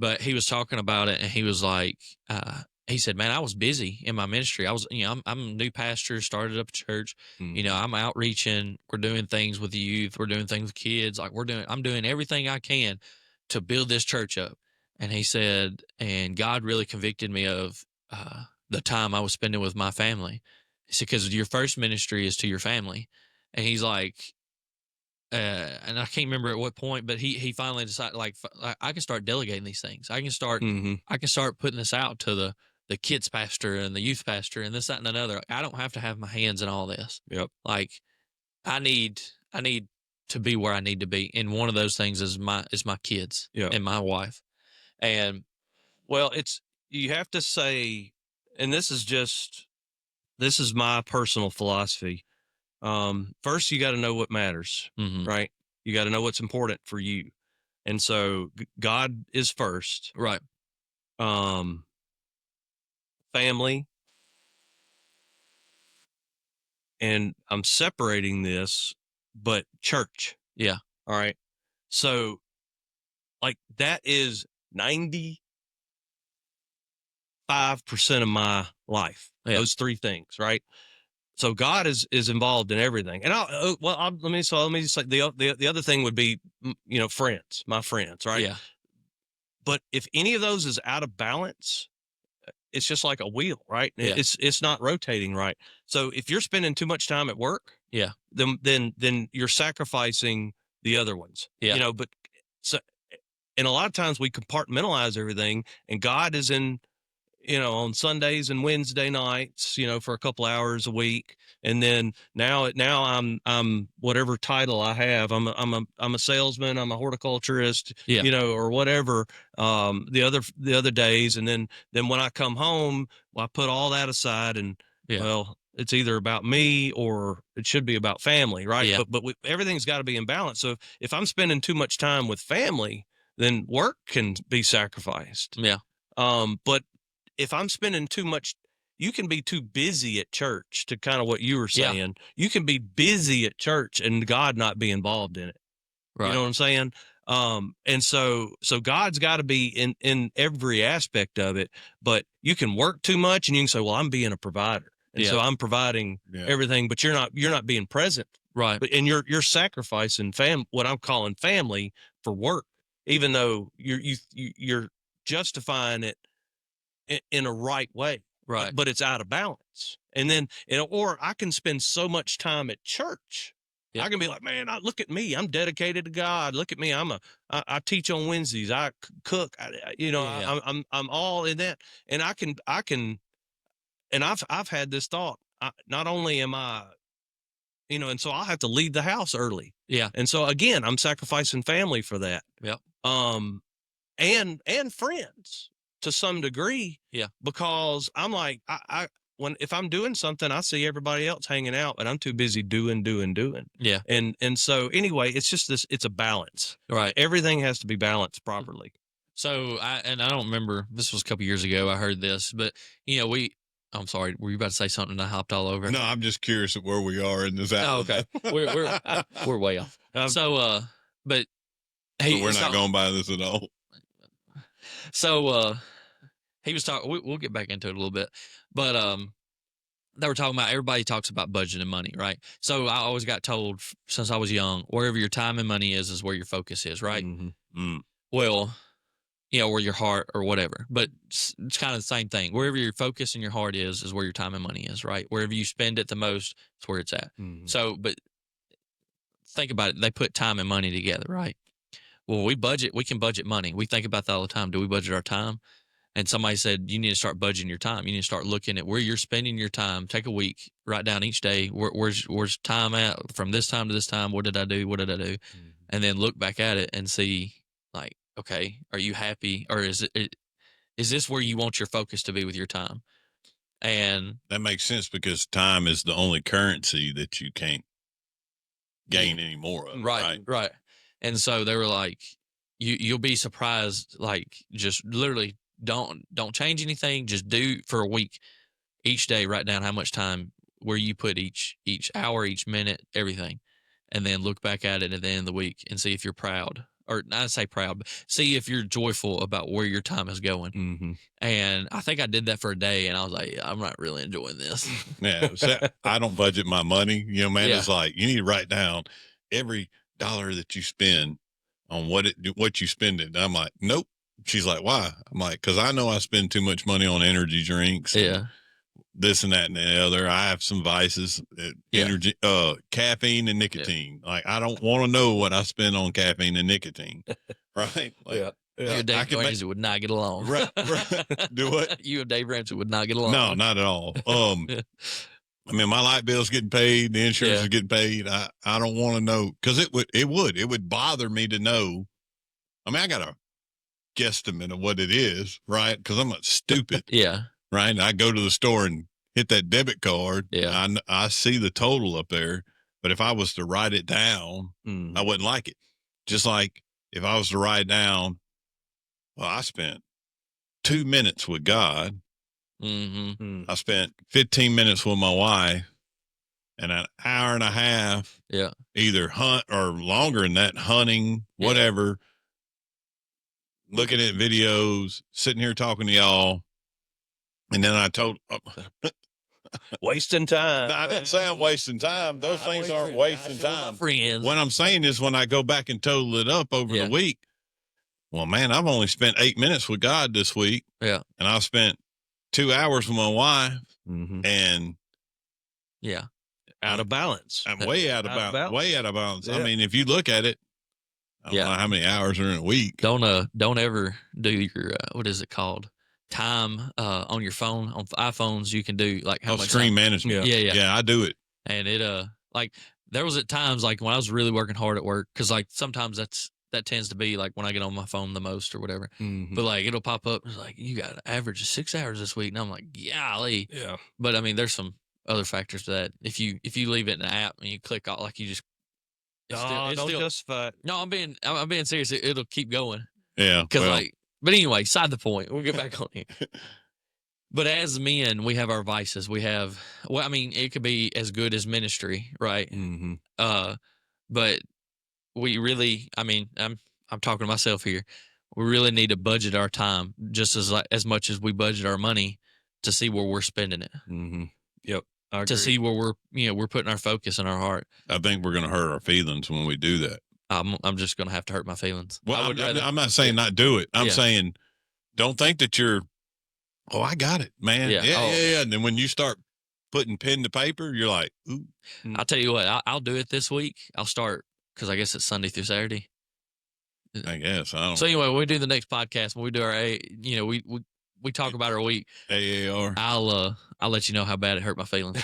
but he was talking about it, and he was like, he said, "Man, I was busy in my ministry. I was, I'm a new pastor, started up a church. Mm-hmm. I'm outreaching. We're doing things with the youth. We're doing things with kids. I'm doing everything I can to build this church up." And he said, and God really convicted me of the time I was spending with my family. He said, because your first ministry is to your family. And he's like, and I can't remember at what point, but he finally decided, like, I can start delegating these things. I can start putting this out to the kids pastor and the youth pastor and this, that, and another. I don't have to have my hands in all this. Yep. Like, I need to be where I need to be. And one of those things is my kids and my wife. And well, you have to say, and this is my personal philosophy. First, you got to know what matters, right? You got to know what's important for you. And so God is first. Right. Family. And I'm separating this, but church. Yeah. All right. So like that is 95% of my life. Yeah. Those 3 things, right? So God is involved in everything. And let me just say the other thing would be, friends, my friends, right? Yeah. But if any of those is out of balance, it's just like a wheel, right? Yeah. It's not rotating right. So if you're spending too much time at work, yeah, then you're sacrificing the other ones. Yeah. But so, and a lot of times we compartmentalize everything, and God is in, on Sundays and Wednesday nights, for a couple hours a week. And then now I'm whatever title I have, I'm a salesman, I'm a horticulturist, or whatever, the other days. And then when I come home, I put all that aside and, well, it's either about me or it should be about family. Right. Yeah. But everything's got to be in balance. So if I'm spending too much time with family, then work can be sacrificed. Yeah. But if I'm spending too much, you can be too busy at church, to kind of what you were saying. Yeah. You can be busy at church and God not be involved in it. Right. You know what I'm saying? And so God's got to be in every aspect of it, but you can work too much and you can say, well, I'm being a provider. And so I'm providing everything, but you're not being present. Right. But, and you're sacrificing what I'm calling family for work, even though you're justifying it in a right way, right? But it's out of balance. And then, or I can spend so much time at church. Yep. I can be like, man, look at me. I'm dedicated to God. Look at me. I teach on Wednesdays. I cook. I'm all in that. And I can, and I've had this thought. Not only am I, and so I'll have to leave the house early. Yeah. And so again, I'm sacrificing family for that. Yep. And friends to some degree. Yeah. Because I'm like, if I'm doing something, I see everybody else hanging out, and I'm too busy doing. Yeah. And so anyway, it's just this. It's a balance, Right. Everything has to be balanced properly. So I don't remember, this was a couple years ago I heard this, but I'm sorry, were you about to say something and I hopped all over? No, I'm just curious at where we are in this Oh, outlet. okay. We're way off. So but So we're not going by this at all. So he was talking, we'll get back into it a little bit, but they were talking about, everybody talks about budgeting money, right? So I always got told since I was young, wherever your time and money is where your focus is, right? Well, or your heart or whatever, but it's kind of the same thing. Wherever your focus and your heart is where your time and money is, right? Wherever you spend it the most, it's where it's at. So, but think about it. They put time and money together, right? Well, we can budget money. We think about that all the time. Do we budget our time? And somebody said, you need to start budgeting your time. You need to start looking at where you're spending your time. Take a week, write down each day, where's time at from this time to this time? What did I do? What did I do? And then look back at it and see, like, okay, are you happy? Or is this where you want your focus to be with your time? And that makes sense, because time is the only currency that you can't gain any more of. Right. And so they were like, you'll be surprised, like, just literally don't change anything. Just do for a week, each day, write down how much time, where you put each hour, each minute, everything. And then look back at it at the end of the week and see if you're proud, or not say proud, but see if you're joyful about where your time is going. And I think I did that for a day, and I was like, I'm not really enjoying this. Yeah. So I don't budget my money. Man, it's like, you need to write down every dollar that you spend on what you spend it. And I'm like, nope. She's like, why? I'm like, because I know I spend too much money on energy drinks. Yeah. This and that and the other. I have some vices, energy, caffeine and nicotine. Yeah. Like, I don't want to know what I spend on caffeine and nicotine. Right? Like, yeah. You and Dave Ramsey would not get along. Right. Do what? You and Dave Ramsey would not get along. No, not at all. I mean, my light bill's getting paid, the insurance is getting paid. I don't want to know, because it would bother me to know. I mean, I got a guesstimate of what it is, right? Because I'm not stupid. Yeah. Right. I go to the store and hit that debit card. Yeah. I see the total up there, but if I was to write it down, I wouldn't like it. Just like if I was to write down, well, I spent 2 minutes with God. I spent 15 minutes with my wife, and an hour and a half. Yeah. Either hunt or longer than that, hunting, whatever. Looking at videos, sitting here talking to y'all. And then I told, wasting time. I didn't say I'm wasting time. Those things aren't wasting time. Friends. What I'm saying is, when I go back and total it up over the week, well, man, I've only spent 8 minutes with God this week. Yeah. And I've spent 2 hours with my wife. And out of balance. I'm way out of balance. Way out of balance. Yeah. I mean, if you look at it, I don't know how many hours are in a week. Don't ever do your what is it called? Time on your phone. On iPhones, you can do like how much screen management. Yeah, I do it. And it like, there was at times, like, when I was really working hard at work, because like sometimes that tends to be like when I get on my phone the most or whatever. But like, it'll pop up, it's like, you got an average of 6 hours this week, and I'm like, golly. Yeah. But I mean, there's some other factors to that. If you leave it in an app and you click out, like, you just don't justify it. No, I'm being serious. It'll keep going. Yeah. Because but anyway, side the point. We'll get back on here. But as men, we have our vices. We have, well, I mean, it could be as good as ministry, right? But we really, I mean, I'm talking to myself here. We really need to budget our time just as much as we budget our money, to see where we're spending it. Yep. To see where we're putting our focus and our heart. I think we're going to hurt our feelings when we do that. I'm just going to have to hurt my feelings. Well, I'm not saying not do it. I'm saying, don't think that you're, oh, I got it, man. Yeah. And then when you start putting pen to paper, you're like, ooh. I'll tell you what, I'll do it this week. I'll start, because I guess it's Sunday through Saturday. I guess. So anyway, when we do the next podcast, when we do our, we talk about our week. AAR. I'll let you know how bad it hurt my feelings.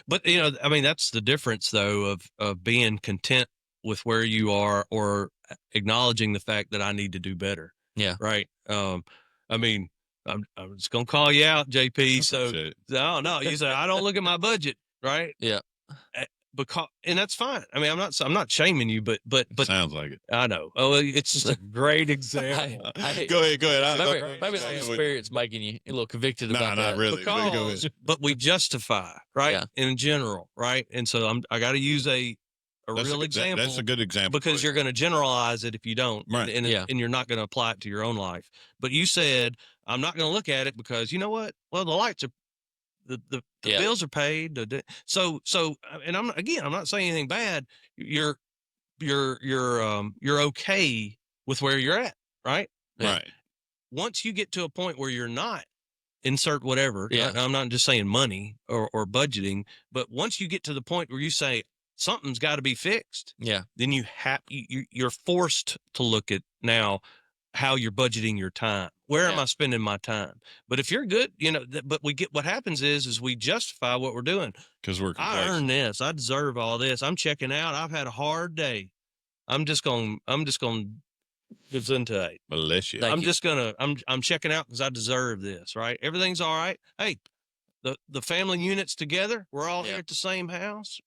But, I mean, that's the difference, though, of being content with where you are, or acknowledging the fact that I need to do better. Yeah. Right. I mean, I'm just gonna call you out, JP. So Shit. no, you say I don't look at my budget, right? Yeah. Because and that's fine. I mean, I'm not shaming you, but Sounds like it. I know. Oh, it's just a great example. Go ahead. Maybe the experience making you a little convicted about that. Not really. Go ahead. Because, but we justify, right? Yeah. In general, right? And so I got to use a real example. That's a good example because you're going to generalize it if you don't, right? And you're not going to apply it to your own life. But you said I'm not going to look at it because you know what? Well, the lights are. The bills are paid. So, and I'm not saying anything bad. You're okay with where you're at, right? Right. Once you get to a point where you're not, insert whatever. Yeah. I'm not just saying money or budgeting, but once you get to the point where you say something's got to be fixed, then you're forced to look at now how you're budgeting your time. Where am I spending my time? But if you're good, but what happens is we justify what we're doing. Because we're complacent. I earned this. I deserve all this. I'm checking out. I've had a hard day. I'm just going to gesundheit. Bless you. I'm checking out because I deserve this, right? Everything's all right. Hey, the family unit's together. We're all here at the same house.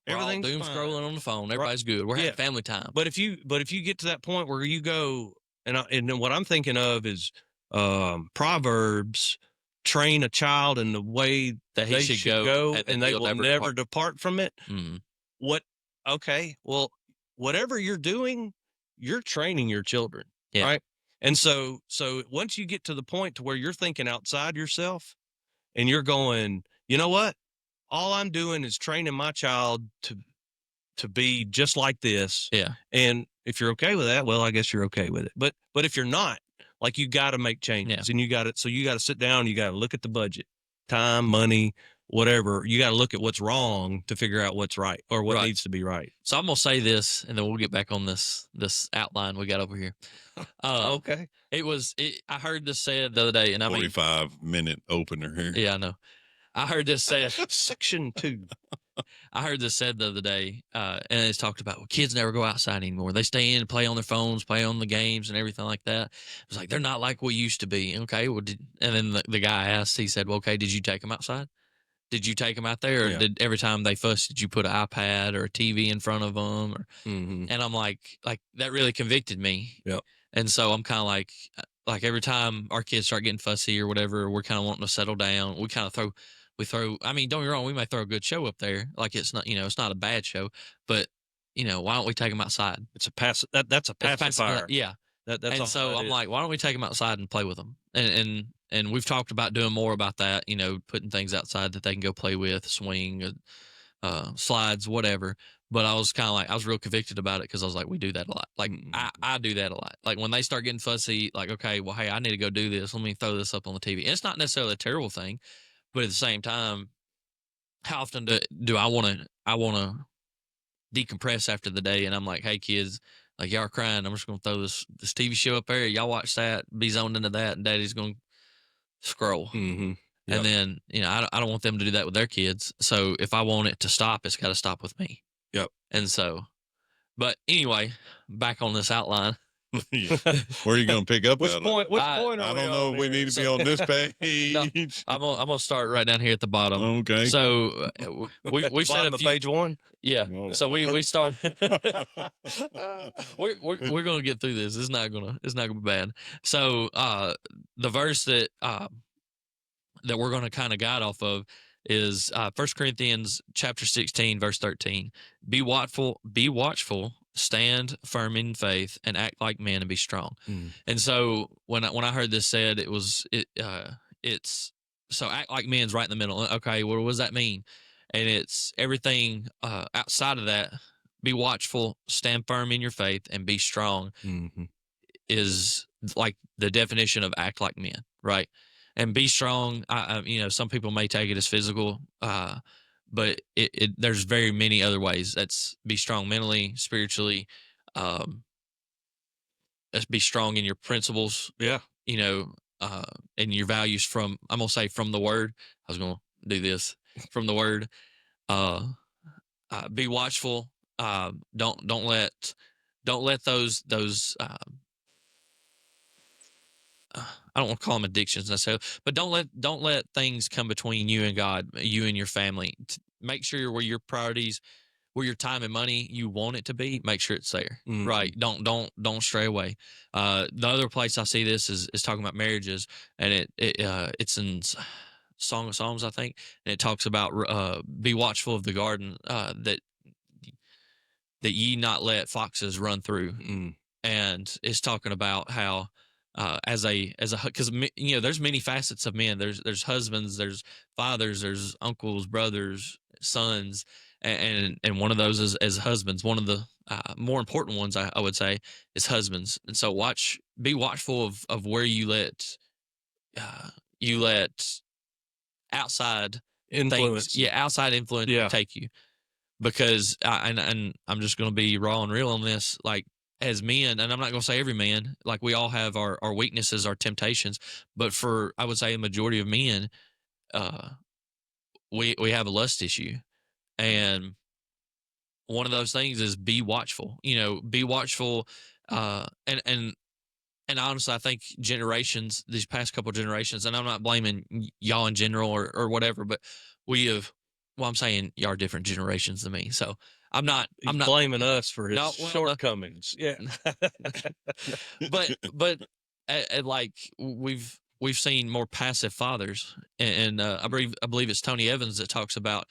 Everything's doom fine. scrolling on the phone. Everybody's good. We're having family time. But if you get to that point where you go, and then what I'm thinking of is Proverbs, train a child in the way that he should go, and they will never depart from it. Mm-hmm. Well, whatever you're doing, you're training your children, right? And so once you get to the point to where you're thinking outside yourself and you're going, you know what? All I'm doing is training my child to be just like this. Yeah. And if you're okay with that, well, I guess you're okay with it. But if you're not, like, you got to make changes, and you got to sit down, you got to look at the budget, time, money, whatever. You got to look at what's wrong to figure out what's right or what needs to be right. So I'm going to say this, and then we'll get back on this outline we got over here. Okay. I heard this said the other day, and 45-minute opener here. Yeah, I know. I heard this said. Section 2. I heard this said the other day, and it's talked about, well, kids never go outside anymore. They stay in and play on their phones, play on the games and everything like that. It was like, they're not like we used to be. Okay, well, and then the guy asked, he said, well, okay, did you take them outside? Did you take them out there? Or did every time they fuss, did you put an iPad or a TV in front of them? And I'm like that really convicted me. Yep. And so I'm kind of like every time our kids start getting fussy or whatever, we're kind of wanting to settle down. We kind of throw, I mean, don't get me wrong, we may throw a good show up there. Like, it's not, it's not a bad show, but why don't we take them outside? It's a that's a pacifier. Yeah. That's and so I'm like, why don't we take them outside and play with them? And we've talked about doing more about that, putting things outside that they can go play with, swing, slides, whatever. But I was kind of like, I was real convicted about it because I was like, we do that a lot. Like, I do that a lot. Like, when they start getting fussy, like, okay, well, hey, I need to go do this. Let me throw this up on the TV. And it's not necessarily a terrible thing, but at the same time, how often do I want to decompress after the day? And I'm like, hey, kids, like, y'all are crying. I'm just going to throw this TV show up there. Y'all watch that, be zoned into that, and Daddy's going to scroll. Mm-hmm. Yep. And then, I don't want them to do that with their kids. So if I want it to stop, it's got to stop with me. Yep. And so, but anyway, back on this outline. Where are you going to pick up? Which point? I don't know if we need to be on this page. No, I'm gonna start right down here at the bottom. Okay. So we said a few, page 1. Yeah. So we start. we're gonna get through this. It's not gonna be bad. So the verse that we're gonna kind of guide off of is 1 Corinthians chapter 16 verse 13. Be watchful, stand firm in faith, and act like men and be strong. And so when I heard this said, it's so act like men's right in the middle. Okay, well, what does that mean? And it's everything outside of that. Be watchful, stand firm in your faith, and be strong. Is like the definition of act like men, right? And be strong. Some people may take it as physical, but there's very many other ways. That's be strong mentally, spiritually. Let's be strong in your principles. Yeah. And your values I'm gonna say from the word. I was gonna do this from the word. Be watchful. Don't let those I don't want to call them addictions necessarily, but don't let things come between you and God, you and your family. Make sure where your priorities, where your time and money you want it to be, make sure it's there. Mhm. Right. Don't stray away. The other place I see this is talking about marriages, and it's in Song of Psalms, I think, and it talks about be watchful of the garden, that ye not let foxes run through. Mm. And it's talking about how because there's many facets of men. There's husbands, there's fathers, there's uncles, brothers, sons, and one of those is as husbands. One of the more important ones, I would say, is husbands. And so be watchful of where uh, you let outside things, Influence. outside influence Yeah. take you. Because and I'm just going to be raw and real on this, like, as men, and I'm not going to say every man, like, we all have our weaknesses, our temptations, but for, I would say, a majority of men, uh we have a lust issue. And one of those things is be watchful, be watchful. And honestly, I think generations, these past couple generations, and I'm not blaming y'all in general or whatever, but we have, well, I'm saying y'all are different generations than me. So He's I'm not blaming us for his no, well, no. shortcomings. Yeah. but like, we've seen more passive fathers, and I believe it's Tony Evans that talks about,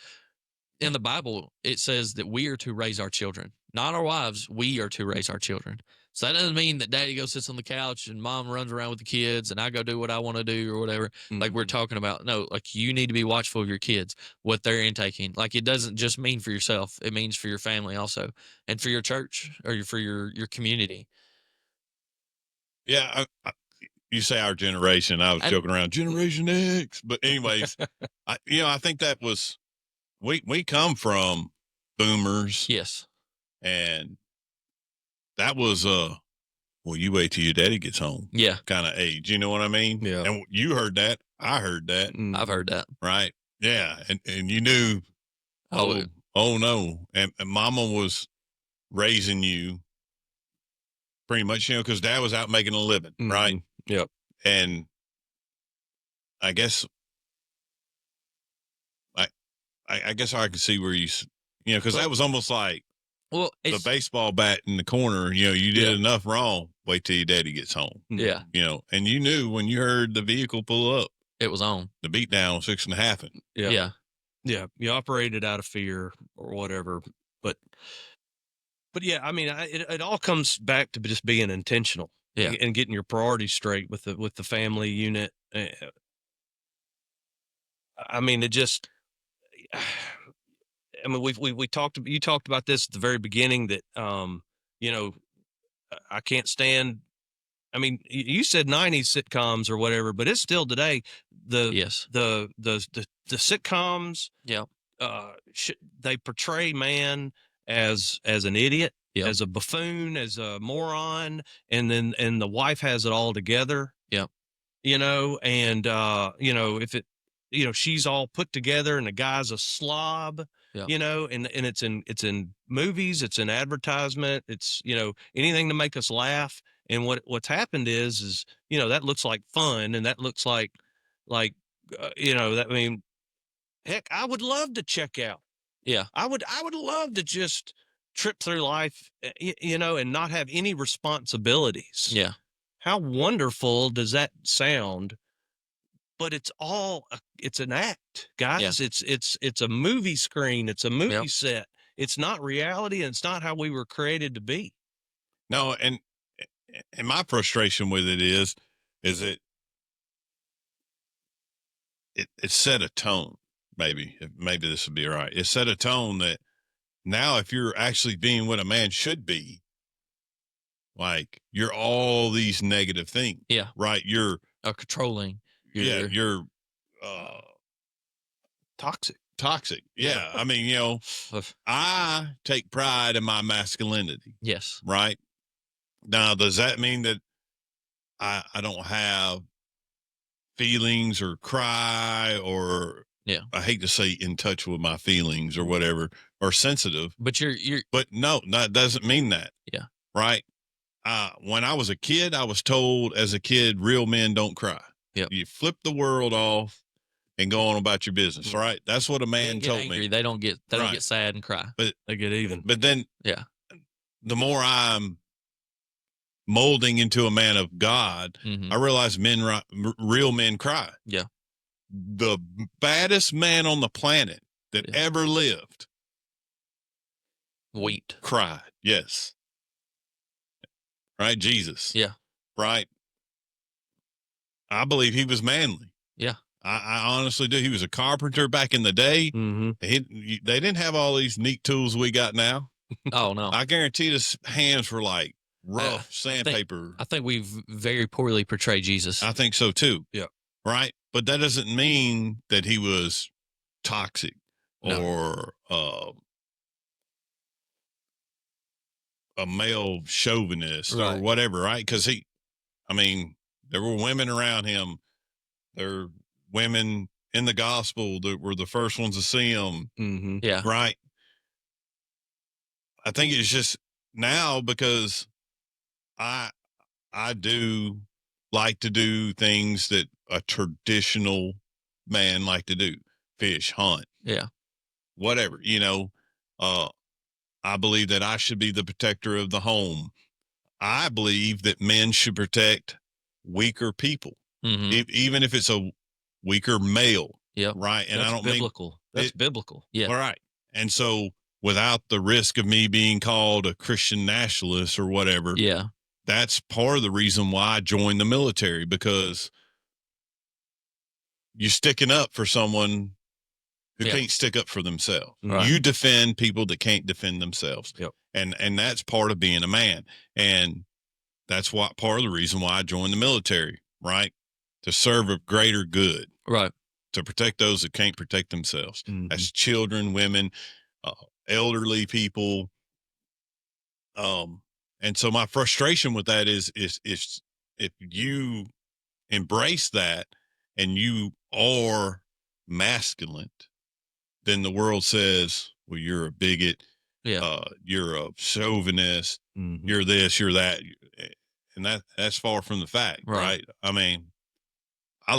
in the Bible, it says that we are to raise our children, not our wives. We are to raise our children. So that doesn't mean that daddy goes sits on the couch and mom runs around with the kids and I go do what I want to do or whatever. Like we're talking about, no, like, you need to be watchful of your kids, what they're intaking. Like, it doesn't just mean for yourself; it means for your family also, and for your church, or for your community. Yeah, you say our generation. I was joking around, Generation X. But anyways, I think that was we come from boomers, Yes. and that was well, you wait till your daddy gets home, Yeah. kind of age. You know what I mean? Yeah. And you heard that. I heard that. I've heard that. Right. Yeah. And you knew, Oh, oh no. And mama was raising you pretty much, because dad was out making a living. Right. Yep. And I guess, I guess I can see where because that was almost like well, the baseball bat in the corner. You did enough wrong. Wait till your daddy gets home. Yeah. And you knew when you heard the vehicle pull up, it was on. the beat down was fixing to happen. Yeah. Yeah. Yeah. You operated out of fear or whatever, but yeah, I mean, it all comes back to just being intentional. Yeah. And getting your priorities straight with the family unit. I mean, it just, I mean, you talked about this at the very beginning, that, I can't stand, I mean, you said 90s sitcoms or whatever, but it's still today, Yes. the sitcoms, Yeah. they portray man as an idiot, Yep. as a buffoon, as a moron, and the wife has it all together. Yep. And if it, she's all put together and the guy's a slob. Yep. And it's in movies, it's in advertisement, it's, anything to make us laugh. And what's happened is that looks like fun, and that looks like that, I mean, heck, I would love to check out. Yeah. I would love to just trip through life, and not have any responsibilities. Yeah. How wonderful does that sound? But it's an act, guys. Yeah. It's a movie screen. It's a movie Yep. set. It's not reality, and it's not how we were created to be. No, and my frustration with it is it set a tone. Maybe this would be right. It set a tone that now, if you're actually being what a man should be, like, you're all these negative things. Yeah. Right. You're controlling. You're toxic. Yeah. I mean, I take pride in my masculinity. Yes. Right. Now, does that mean that I don't have feelings or cry, or, I hate to say in touch with my feelings or whatever, or sensitive, but you're but no, that doesn't mean that. Yeah. Right. when I was a kid, I was told as a kid, real men don't cry. Yep. You flip the world off and go on about your business, right? That's what a man Get told angry. me. They don't get Right. get sad and cry. But They get even. But then Yeah. the more I'm molding into a man of God, Mhm. I realize real men cry. Yeah. The baddest man on the planet that ever lived Wheat. cried. Yes. Right? Jesus. Yeah. Right? I believe he was manly. Yeah. I honestly do. He was a carpenter back in the day. Mm-hmm. They didn't have all these neat tools we got now. Oh, no. I guarantee his hands were like rough sandpaper. I think we've very poorly portrayed Jesus. I think so too. Yeah. Right. But that doesn't mean that he was toxic or a male chauvinist or whatever. Right. Because there were women around him. There were women in the gospel that were the first ones to see him. Mm-hmm. Yeah. Right. I think it's just now because I do like to do things that a traditional man like to do. Fish, hunt. Yeah. Whatever, I believe that I should be the protector of the home. I believe that men should protect weaker people, even if it's a weaker male. Yeah. Right. And that's I don't biblical. That's biblical. Yeah. All right. And so without the risk of me being called a Christian nationalist or whatever. Yeah. That's part of the reason why I joined the military, because you're sticking up for someone who can't stick up for themselves. Right. You defend people that can't defend themselves. Yep. And that's part of being a man. And that's part of the reason why I joined the military, right? To serve a greater good. Right. To protect those that can't protect themselves. Mm-hmm. That's children, women, elderly people. And so my frustration with that is if you embrace that and you are masculine, then the world says, well, you're a bigot. Yeah. You're a chauvinist. Mm-hmm. You're this, you're that. And that's far from the fact, right? I mean, I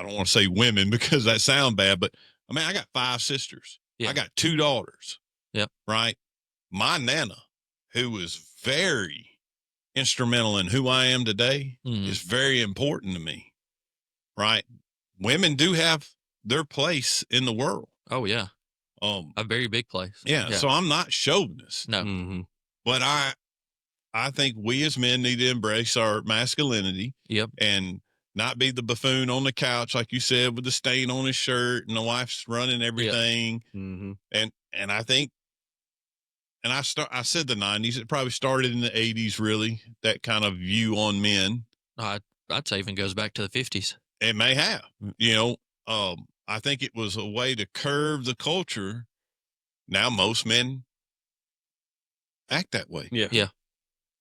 don't want to say women because that sounds bad, but I got 5 sisters. Yeah. I got 2 daughters. Yep. Right. My Nana, who was very instrumental in who I am today, is very important to me. Right. Women do have their place in the world. Oh yeah. A very big place. Yeah. So I'm not chauvinist. No. Mm-hmm. But I think we as men need to embrace our masculinity. Yep. And not be the buffoon on the couch, like you said, with the stain on his shirt and the wife's running everything. Yep. Mm-hmm. And I think, and I said the 90s, it probably started in the 80s, really, that kind of view on men. I'd say even goes back to the 50s. It may have, I think it was a way to curve the culture. Now most men act that way. Yeah. Yeah.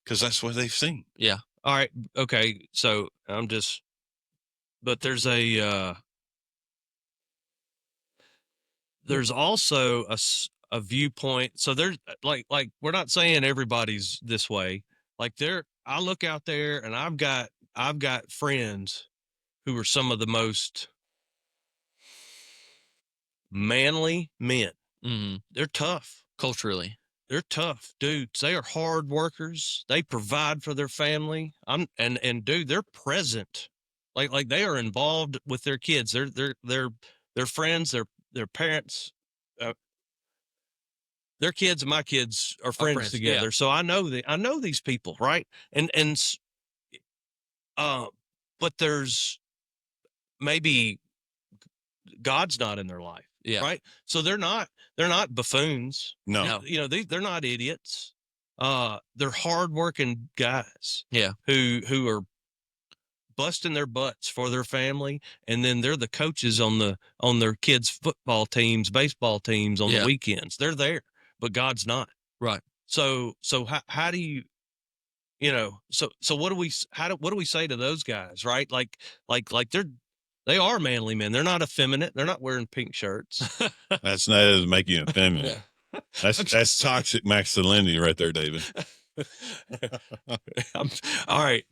Because that's what they've seen. Yeah. All right. Okay. So but there's also a viewpoint. So there's like we're not saying everybody's this way. Like I look out there and I've got friends who are some of the most manly men. Mm-hmm. They're tough culturally. They're tough dudes. They are hard workers. They provide for their family. And dude, they're present. Like they are involved with their kids. Their friends, their parents, their kids and my kids are friends together. Yeah. So I know these people, right? But there's maybe God's not in their life. Yeah. Right. So they're not buffoons. No. They're not idiots. They're hardworking guys. Yeah. Who are busting their butts for their family, and then they're the coaches on their kids' football teams, baseball teams on the weekends. They're there, but God's not. Right. So how do you, so what do we say to those guys? Right. Like they are manly men. They're not effeminate. They're not wearing pink shirts. That doesn't make you effeminate. That's toxic masculinity right there, David. All right.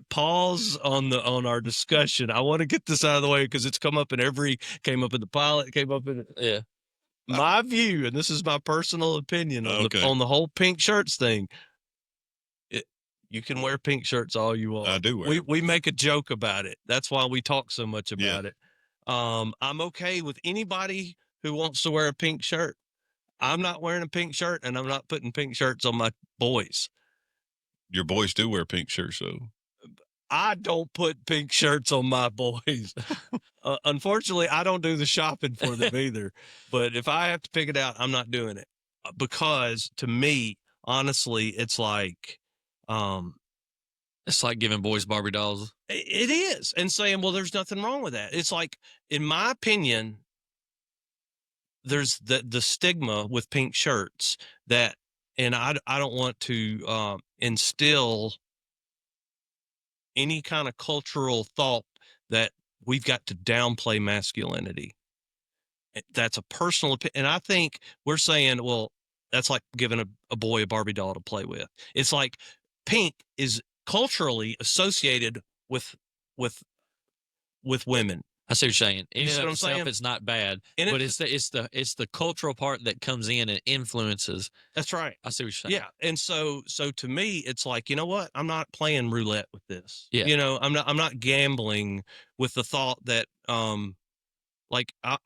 Pause on our discussion. I want to get this out of the way because it's come up in the pilot, came up in my view, and this is my personal opinion on the whole pink shirts thing. You can wear pink shirts all you want. I do wear. We make a joke about it. That's why we talk so much about it. I'm okay with anybody who wants to wear a pink shirt. I'm not wearing a pink shirt, and I'm not putting pink shirts on my boys. Your boys do wear pink shirts, though. I don't put pink shirts on my boys. Unfortunately, I don't do the shopping for them either. But if I have to pick it out, I'm not doing it because to me, honestly, it's like giving boys Barbie dolls. It is, and saying, well, there's nothing wrong with that. It's like, in my opinion, there's the stigma with pink shirts that, and I don't want to instill any kind of cultural thought that we've got to downplay masculinity. That's a personal opinion. And I think we're saying, well, that's like giving a boy a Barbie doll to play with. It's like pink is culturally associated with women. I see what you're saying. You see what I'm saying? It's not bad, but it's the cultural part that comes in and influences. That's right. I see what you're saying. Yeah, and so to me, it's like, you know what? I'm not playing roulette with this. Yeah. You know, I'm not gambling with the thought that like I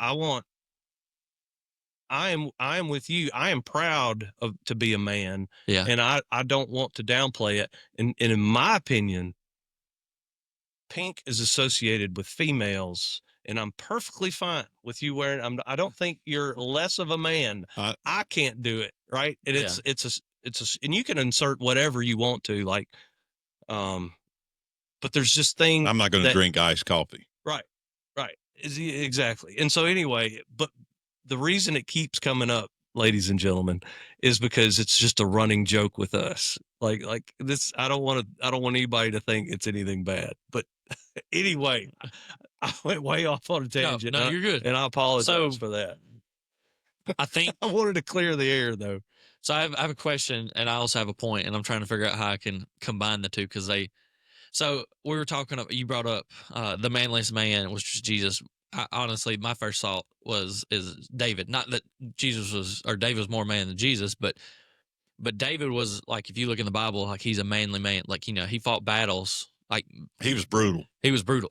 am with you. I am proud to be a man. Yeah. And I don't want to downplay it. And in my opinion, pink is associated with females, and I'm perfectly fine with you wearing. I don't think you're less of a man. I can't do it, right? And it's and you can insert whatever you want to, like, but there's just things. I'm not going to drink iced coffee. Right. Exactly. And so anyway, but the reason it keeps coming up, ladies and gentlemen, is because it's just a running joke with us. Like this, I don't want anybody to think it's anything bad. But anyway, I went way off on a tangent. No, you're good. And I apologize for that. I think I wanted to clear the air, though. So I have a question, and I also have a point, and I'm trying to figure out how I can combine the two because so we were talking. You brought up the manliest man, which was Jesus. Honestly, my first thought is David. Not that David was more man than Jesus, but David was, like, if you look in the Bible, like, he's a manly man. Like, you know, he fought battles. Like, he was brutal.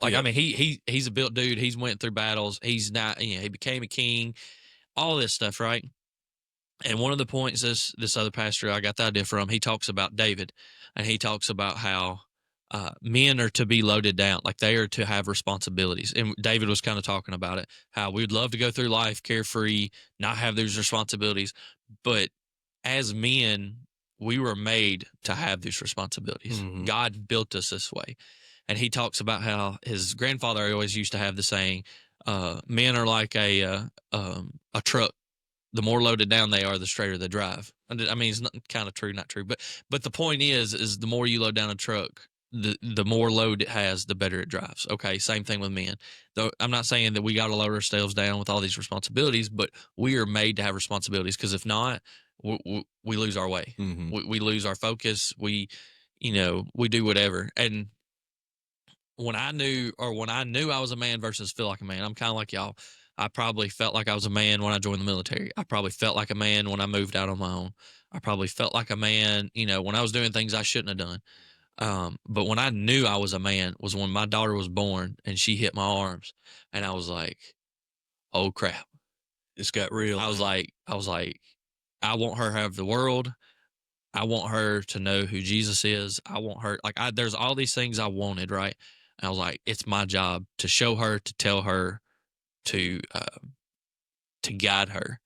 Like, I mean, he's a built dude. He's went through battles. He's not, he became a king. All this stuff, right? And one of the points this other pastor I got the idea from, he talks about David, and he talks about how men are to be loaded down, like they are to have responsibilities. And David was kind of talking about it, how we'd love to go through life carefree, not have those responsibilities. But as men, we were made to have these responsibilities. Mm-hmm. God built us this way. And he talks about how his grandfather always used to have the saying, men are like a truck. The more loaded down they are, the straighter they drive. I mean, it's not kind of true, not true. But the point is the more you load down a truck, the more load it has, the better it drives. Okay, same thing with men. Though I'm not saying that we got to load ourselves down with all these responsibilities, but we are made to have responsibilities, because if not, we lose our way. Mm-hmm. We lose our focus. We do whatever. And when I knew I was a man versus feel like a man, I'm kind of like y'all. I probably felt like I was a man when I joined the military. I probably felt like a man when I moved out on my own. I probably felt like a man, when I was doing things I shouldn't have done. But when I knew I was a man was when my daughter was born and she hit my arms, and I was like, oh crap. It's got real. I was like, I want her to have the world. I want her to know who Jesus is. I want her, there's all these things I wanted, right? And I was like, it's my job to show her, to tell her, to guide her.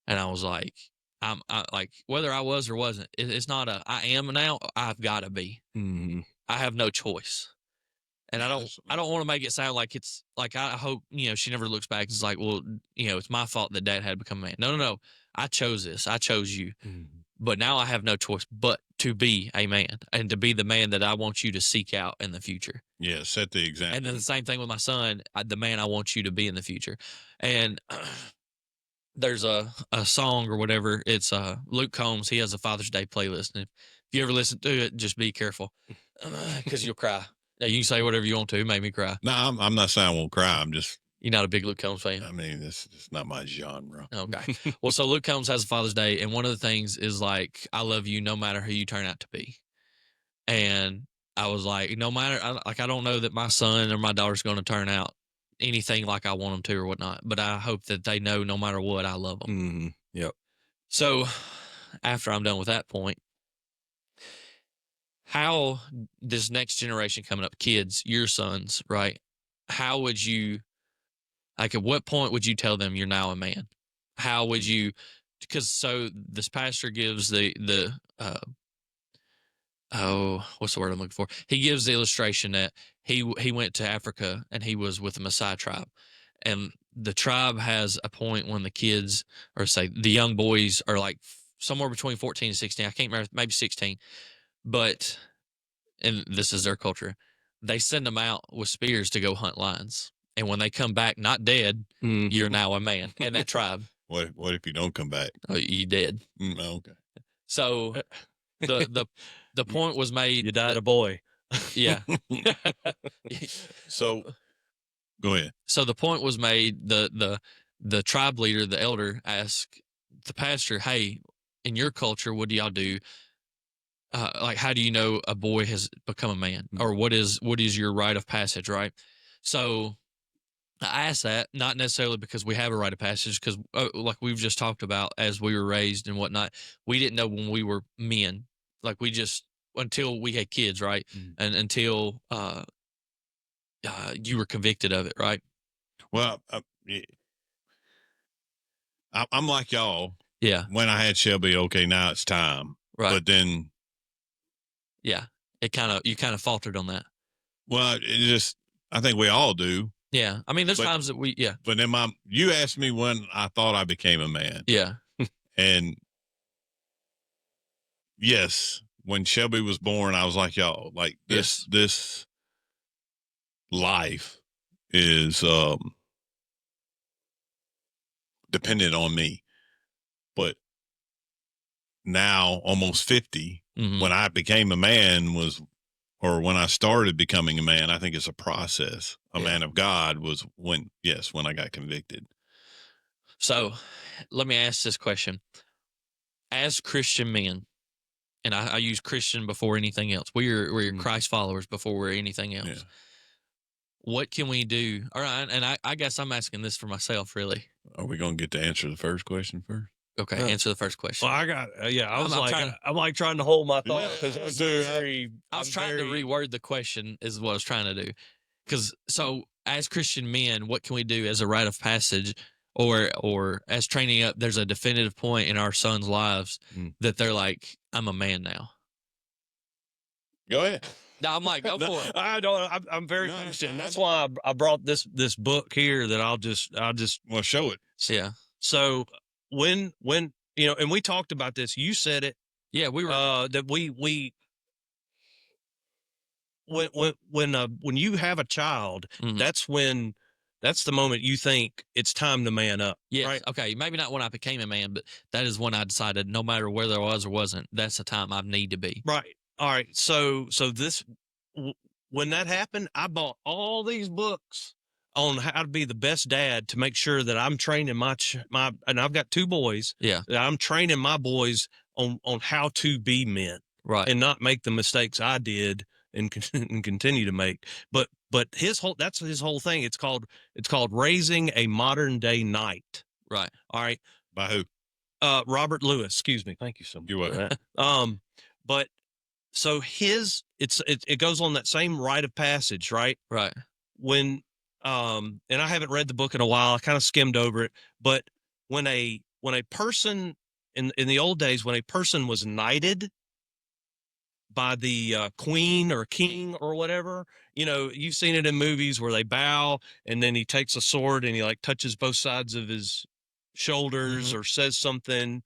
And I was like, I like, whether I was or wasn't, it's not I am now. I've got to be. Mm-hmm. I have no choice. And I don't want to make it sound like it's like, I hope, she never looks back and is like, well, it's my fault that Dad had become a man. No. I chose this. I chose you. Mm-hmm. But now I have no choice but to be a man, and to be the man that I want you to seek out in the future. Yeah, set the example. And then the same thing with my son, the man I want you to be in the future. And there's a song or whatever. It's Luke Combs. He has a Father's Day playlist, and if you ever listen to it, just be careful because you'll cry. Now you can say whatever you want to. It made me cry. No, I'm not saying I won't cry. I'm just. You're not a big Luke Combs fan. I mean, it's not my genre. Okay. Well, so Luke Combs has a Father's Day, and one of the things is like, I love you no matter who you turn out to be. And I was like, no matter, I don't know that my son or my daughter's going to turn out anything like I want them to or whatnot, but I hope that they know no matter what, I love them. Mm-hmm. Yep. So after I'm done with that point, how this next generation coming up, kids, your sons, right? How would you, like, at what point would you tell them you're now a man? How would you, because so this pastor gives what's the word I'm looking for? He gives the illustration that he went to Africa and he was with the Maasai tribe, and the tribe has a point when the kids, or say the young boys, are like somewhere between 14 and 16. I can't remember, maybe 16, but and this is their culture. They send them out with spears to go hunt lions, and when they come back not dead, you're now a man in that tribe. What if you don't come back? Oh, you dead. Okay. So the point was made. You died a boy. Yeah. So go ahead. So the point was made. The tribe leader, the elder, asked the pastor, "Hey, in your culture, what do y'all do? Like, how do you know a boy has become a man, or what is your rite of passage?" Right. So I asked that, not necessarily because we have a rite of passage, because like we've just talked about, as we were raised and whatnot, we didn't know when we were men. Like, we just, until we had kids, right? And until you were convicted of it, right? Well, I'm like y'all. Yeah. When I had Shelby, okay, now it's time. Right. But then, yeah, you kind of faltered on that. Well, it just, I think we all do. Yeah. I mean, there's times that yeah. But then you asked me when I thought I became a man. Yeah. And yes, when Shelby was born, I was like, y'all, like this life is dependent on me. But now, almost 50, when I became a man when I started becoming a man, I think it's a process. A man of God was when I got convicted. So let me ask this question. As Christian men, and I use Christian before anything else, we're Christ followers before we're anything else. Yeah. What can we do? All right, and I guess I'm asking this for myself, really. Are we going to get to answer the first question first? Okay, answer the first question. Well, I got I'm trying to hold my thought because I was trying to reword the question is what I was trying to do. Because so as Christian men, what can we do as a rite of passage or as training up? There's a definitive point in our sons' lives that they're like, I'm a man now. Go ahead. No, I'm like, go for it. I'm very Christian. That's why I brought this book here that I'll just show it. Yeah. So when and we talked about this, you said it. Yeah, we were that when you have a child, that's the moment you think it's time to man up. Yes. Right? Okay. Maybe not when I became a man, but that is when I decided, no matter whether I was or wasn't, that's the time I need to be. Right. All right. So when that happened, I bought all these books on how to be the best dad to make sure that I'm training my and I've got 2 boys. Yeah. That I'm training my boys on how to be men. Right. And not make the mistakes I did and continue to make. But that's his whole thing. It's called Raising a Modern Day Knight. Right. All right. By who? Robert Lewis. Excuse me. Thank you so much. You're welcome. But so it goes on that same rite of passage, right? Right. When and I haven't read the book in a while. I kind of skimmed over it, but when a person in the old days, when a person was knighted by the queen or king or whatever, you've seen it in movies where they bow and then he takes a sword and he like touches both sides of his shoulders or says something.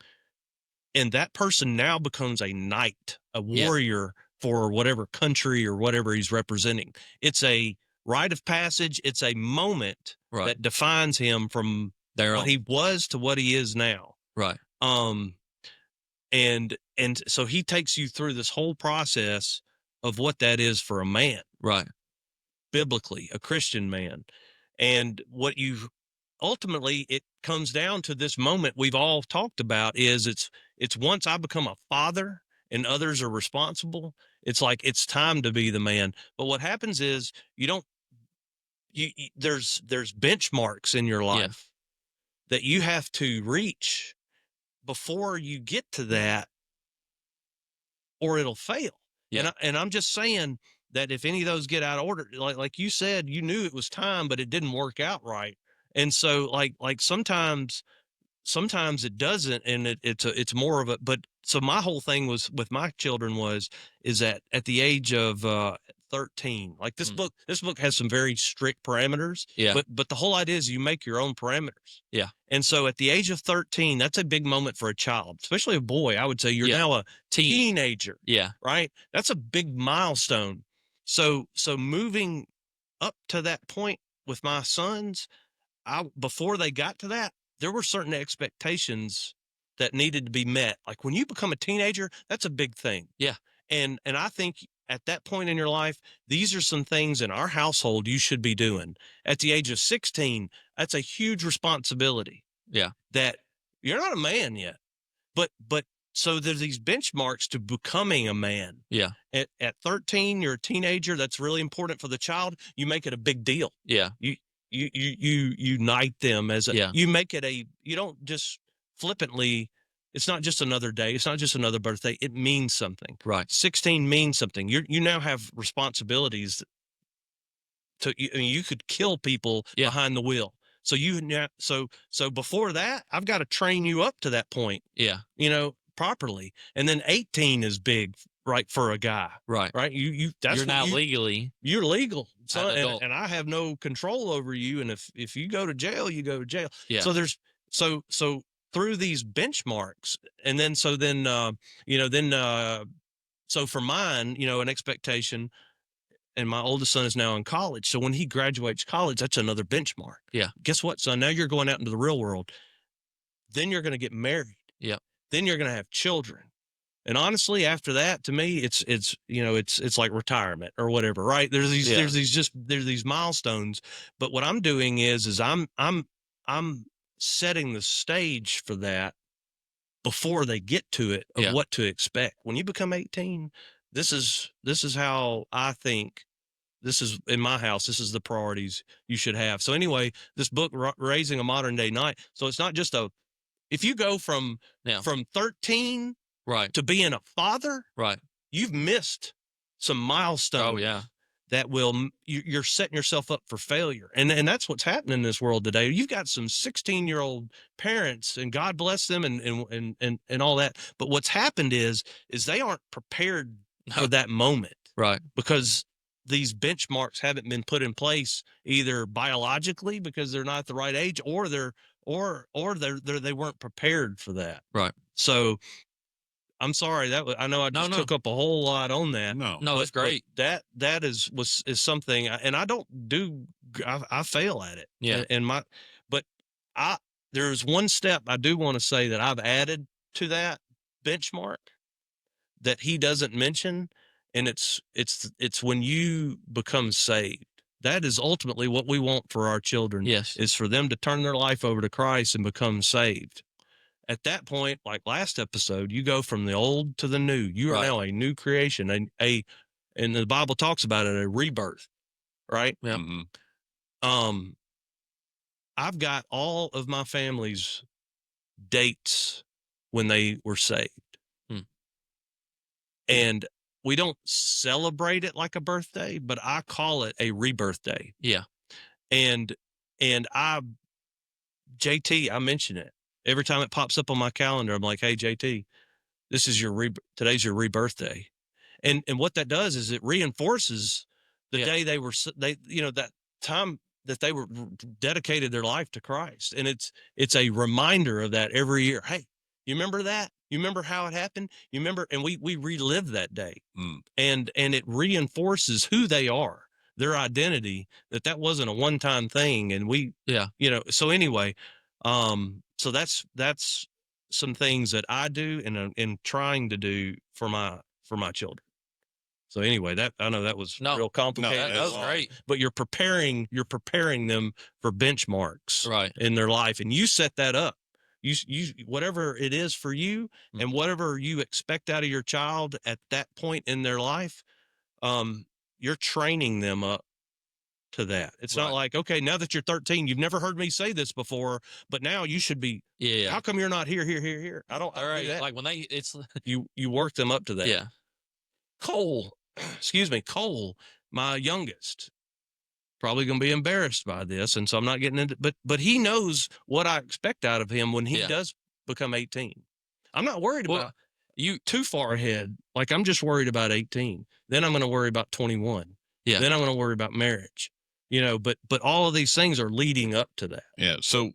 And that person now becomes a knight, a warrior for whatever country or whatever he's representing. It's a rite of passage. It's a moment that defines him from what he was to what he is now. Right. And so he takes you through this whole process of what that is for a man. Right. Biblically, a Christian man. And what you ultimately, it comes down to this moment we've all talked about is it's once I become a father and others are responsible, it's like it's time to be the man. But what happens is there's benchmarks in your life that you have to reach before you get to that, or it'll fail. Yeah. And I'm just saying that if any of those get out of order, like you said, you knew it was time, but it didn't work out right. And so like sometimes it doesn't, and it's more of a, but so my whole thing was with my children is that at the age of 13, like this book has some very strict parameters. Yeah. But the whole idea is you make your own parameters. Yeah. And so at the age of 13, that's a big moment for a child, especially a boy. I would say you're now a teenager. Yeah. Right. That's a big milestone. So moving up to that point with my sons, before they got to that, there were certain expectations that needed to be met. Like when you become a teenager, that's a big thing. Yeah. And I think at that point in your life, these are some things in our household you should be doing. At the age of 16, that's a huge responsibility. Yeah. That you're not a man yet. But so there's these benchmarks to becoming a man. Yeah. At 13, you're a teenager. That's really important for the child. You make it a big deal. Yeah. You unite them as you make it you don't just flippantly, it's not just another day, it's not just another birthday, it means something. Right. 16 means something. You now have responsibilities you could kill people behind the wheel. So so before that, I've got to train you up to that point. Yeah. Properly. And then 18 is big, right, for a guy. Right. Right. You're now legally. You're legal. So, adult. and I have no control over you. And if you go to jail, you go to jail. Yeah. So there's so through these benchmarks, and then so for mine, an expectation, and my oldest son is now in college. So when he graduates college, that's another benchmark. Yeah. Guess what, son? Now you're going out into the real world. Then you're going to get married. Yeah. Then you're going to have children. And honestly, after that, to me, it's like retirement or whatever, right? There's these milestones. But what I'm doing is I'm setting the stage for that before they get to it of what to expect. When you become 18, this is how I think. This is in my house. This is the priorities you should have. So anyway, this book, Raising a Modern Day Knight. So it's not just if you go from 13 right to being a father, right, you've missed some milestones. Oh yeah. That you're setting yourself up for failure. And that's what's happening in this world today. You've got some 16-year-old parents, and God bless them and all that. But what's happened is they aren't prepared for that moment. Right. Because these benchmarks haven't been put in place either biologically because they're not at the right age, or they weren't prepared for that. Right. So I'm sorry I know I just took up a whole lot on that. No, it's great. But that is something, and I I fail at it. Yeah. But there's one step I do want to say that I've added to that benchmark that he doesn't mention. And it's when you become saved. That is ultimately what we want for our children. Yes. Is for them to turn their life over to Christ and become saved. At that point, like last episode, you go from the old to the new. You are now a new creation, and the Bible talks about it, a rebirth, right? Yeah. Mm-hmm. I've got all of my family's dates when they were saved. And we don't celebrate it like a birthday, but I call it a rebirth day. Yeah. And JT, I mention it. Every time it pops up on my calendar, I'm like, hey, JT, this is today's your rebirth day. And what that does is it reinforces the day that time that they were dedicated their life to Christ. And it's a reminder of that every year. Hey, you remember that? You remember how it happened? You remember? And we relive that day. And it reinforces who they are, their identity, that wasn't a one-time thing. And so anyway, So that's some things that I do and trying to do for my children. So anyway, that I know that was No. real complicated. That was great. But you're preparing them for benchmarks Right. in their life, and you set that up. You whatever it is for you, and whatever you expect out of your child at that point in their life, you're training them up to that. It's not like, okay, now that you're 13, you've never heard me say this before, but now you should be. Yeah. How come you're not here? I don't. All right. Do that. Like when it's You work them up to that. yeah. Cole, Cole, my youngest, probably going to be embarrassed by this, and so I'm not getting into. But he knows what I expect out of him when he does become 18. I'm not worried about you too far ahead. Like I'm just worried about 18. Then I'm going to worry about 21. Yeah. Then I'm going to worry about marriage. But all of these things are leading up to that. Yeah. So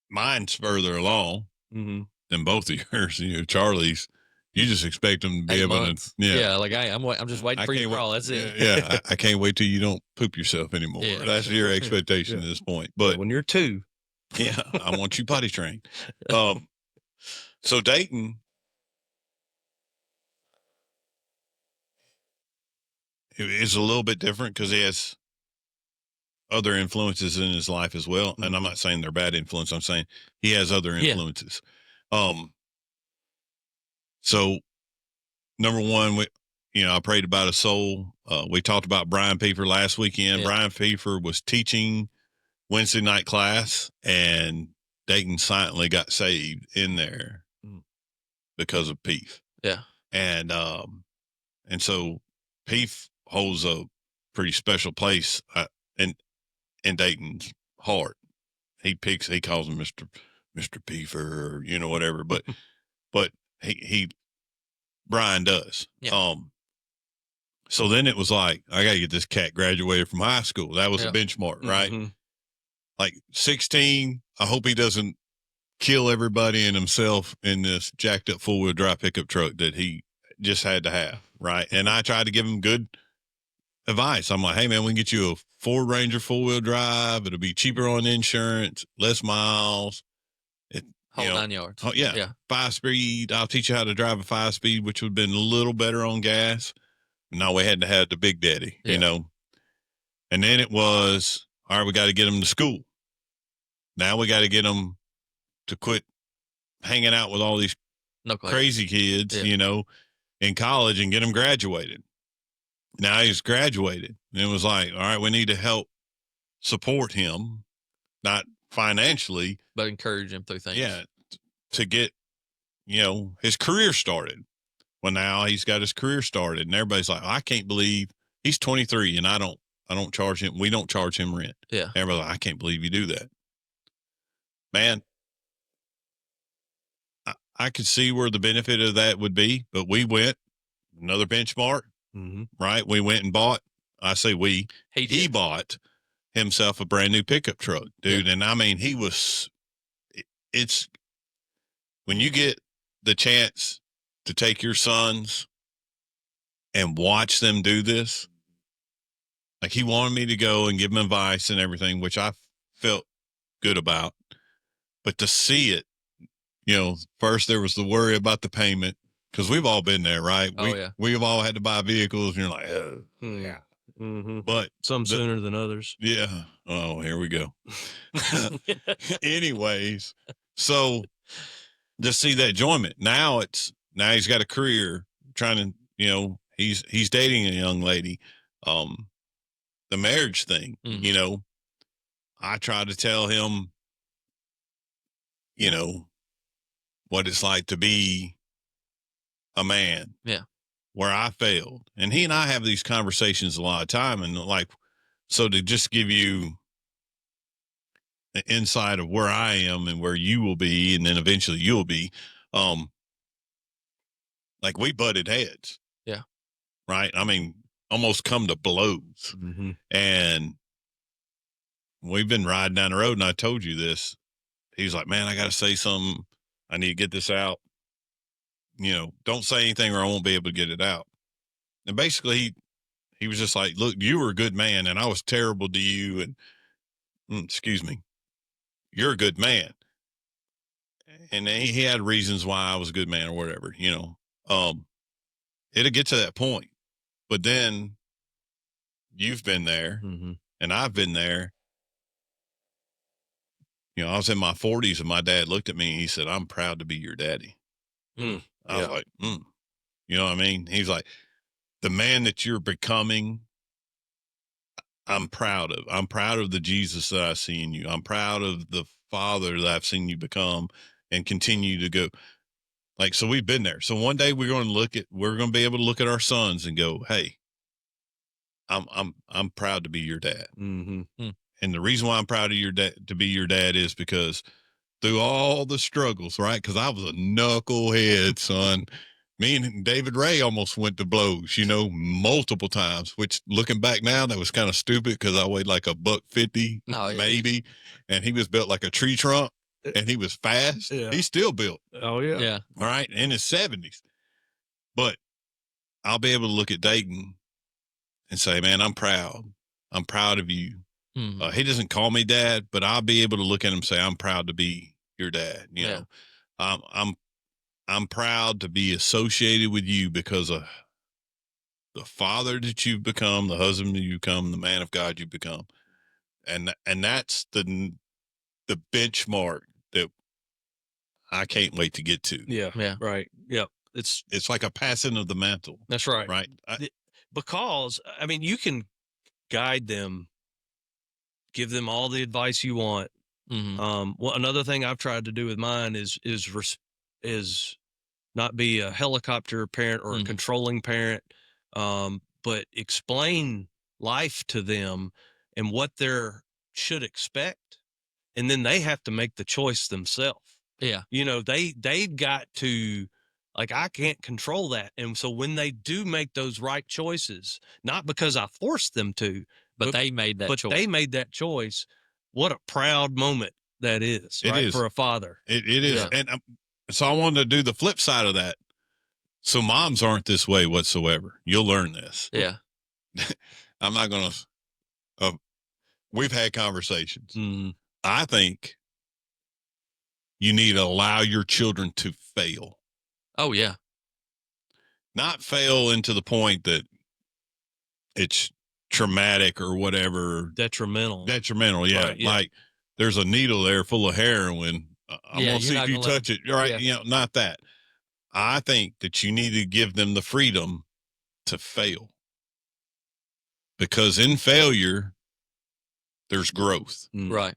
mine's further along than both of yours. Charlie's. You just expect them to be 8 able months. to. Yeah. Like I'm just waiting for you to crawl. That's it. Yeah. I can't wait till you don't poop yourself anymore. Yeah. That's your expectation at this point. But when you're 2, yeah, I want you potty trained. So Dayton, is a little bit different because he has other influences in his life as well. And I'm not saying they're bad influence. I'm saying he has other influences. So number one, I prayed about a soul. We talked about Brian Piefer last weekend. Brian Piefer was teaching Wednesday night class, and Dayton silently got saved in there because of Pief. Yeah. And so Pief holds a pretty special place in Dayton's heart. He calls him Mr. Piefer, or, whatever, but Brian does. Yeah. So then it was like, I got to get this cat graduated from high school. That was a benchmark, right? Like 16, I hope he doesn't kill everybody and himself in this jacked up 4-wheel drive pickup truck that he just had to have, right? And I tried to give him good advice. I'm like, hey man, we can get you a Ford Ranger 4-wheel drive. It'll be cheaper on insurance, less miles. Whole 9 yards. Oh, yeah. 5-speed. I'll teach you how to drive a 5-speed, which would have been a little better on gas. No, we had to have the Big Daddy, And then it was, all right, we got to get him to school. Now we got to get him to quit hanging out with all these crazy kids, in college and get him graduated. Now he's graduated. And it was like, all right, we need to help support him, not financially, but encourage him through things. Yeah, to get, his career started. Well, now he's got his career started, and everybody's like, I can't believe he's 23 and I don't charge him. We don't charge him rent. Yeah. Everybody's like, I can't believe you do that. Man, I could see where the benefit of that would be, but we went another benchmark, right? We went and bought, I say he bought himself a brand new pickup truck, dude. Yeah. And I mean, it's when you get the chance to take your sons and watch them do this, like he wanted me to go and give them advice and everything, which I felt good about, but to see it, first there was the worry about the payment, because we've all been there, right? We've all had to buy vehicles, and you're like, oh, yeah. But some sooner than others. Yeah. Oh, here we go. Anyways, so just see that enjoyment. Now he's got a career trying to, he's dating a young lady. The marriage thing, I try to tell him, what it's like to be a man. Yeah. Where I failed. And he and I have these conversations a lot of time. And so to just give you an insight of where I am and where you will be, and then eventually you'll be, we butted heads. Yeah. Right. I mean, almost come to blows. And we've been riding down the road, and I told you this. He's like, man, I got to say something. I need to get this out. Don't say anything or I won't be able to get it out. And basically he was just like, look, you were a good man and I was terrible to you. And excuse me. you're a good man. And he had reasons why I was a good man or whatever, it'll get to that point. But then you've been there and I've been there. I was in my 40s and my dad looked at me and he said, "I'm proud to be your daddy." I was like, you know what I mean? He's like, the man that you're becoming, I'm proud of. I'm proud of the Jesus that I see in you. I'm proud of the father that I've seen you become and continue to go. Like, so we've been there. So one day we're going to be able to look at our sons and go, "Hey, I'm proud to be your dad." And the reason why I'm proud of your dad to be your dad is because through all the struggles, right? Because I was a knucklehead, son. Me and David Ray almost went to blows, multiple times, which looking back now, that was kind of stupid because I weighed like $150, maybe. And he was built like a tree trunk and he was fast. Yeah. He's still built. Oh, yeah. Yeah. All right. In his 70s. But I'll be able to look at Dayton and say, "Man, I'm proud. I'm proud of you." He doesn't call me dad, but I'll be able to look at him and say, "I'm proud to be your dad." I'm proud to be associated with you because of the father that you've become, the husband that you become, the man of God you become, and that's the benchmark that I can't wait to get to. Yeah. Right. Yep. It's like a passing of the mantle. That's right. Right. Because you can guide them, give them all the advice you want. Well, another thing I've tried to do with mine is not be a helicopter parent or a controlling parent, but explain life to them and what they should expect, and then they have to make the choice themselves. Yeah, they've got to. Like, I can't control that. And so when they do make those right choices, not because I forced them to, but they made that choice. They made that choice. What a proud moment that is, right? Is. For a father. It is. Yeah. And so I wanted to do the flip side of that. So moms aren't this way whatsoever. You'll learn this. Yeah. I'm not going to, we've had conversations. I think you need to allow your children to fail. Oh, yeah. Not fail into the point that it's traumatic or whatever. Detrimental. Yeah. Right, yeah. Like there's a needle there full of heroin. I'm going to see if you touch it. Right. Yeah. Not that. I think that you need to give them the freedom to fail. Because in failure, there's growth. Right.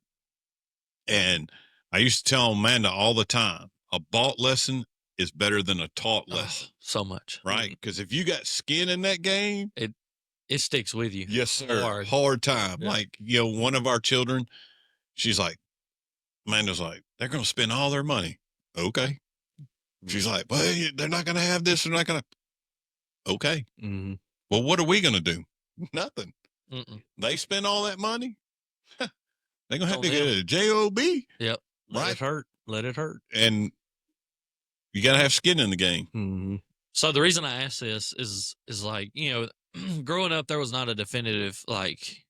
And I used to tell Amanda all the time, a bought lesson is better than a taught lesson. So much. Right? Because if you got skin in that game, it sticks with you. Yes, sir. Hard time. Yeah. Like, one of our children, she's like, Amanda's like, they're going to spend all their money. Okay. She's like, well, they're not going to have this. They're not going to. Okay. Well, what are we going to do? Nothing. They spend all that money. They're going to have to get a job. Yep. Right. Let it hurt. And you got to have skin in the game. So the reason I ask this is like, growing up, there was not a definitive, like,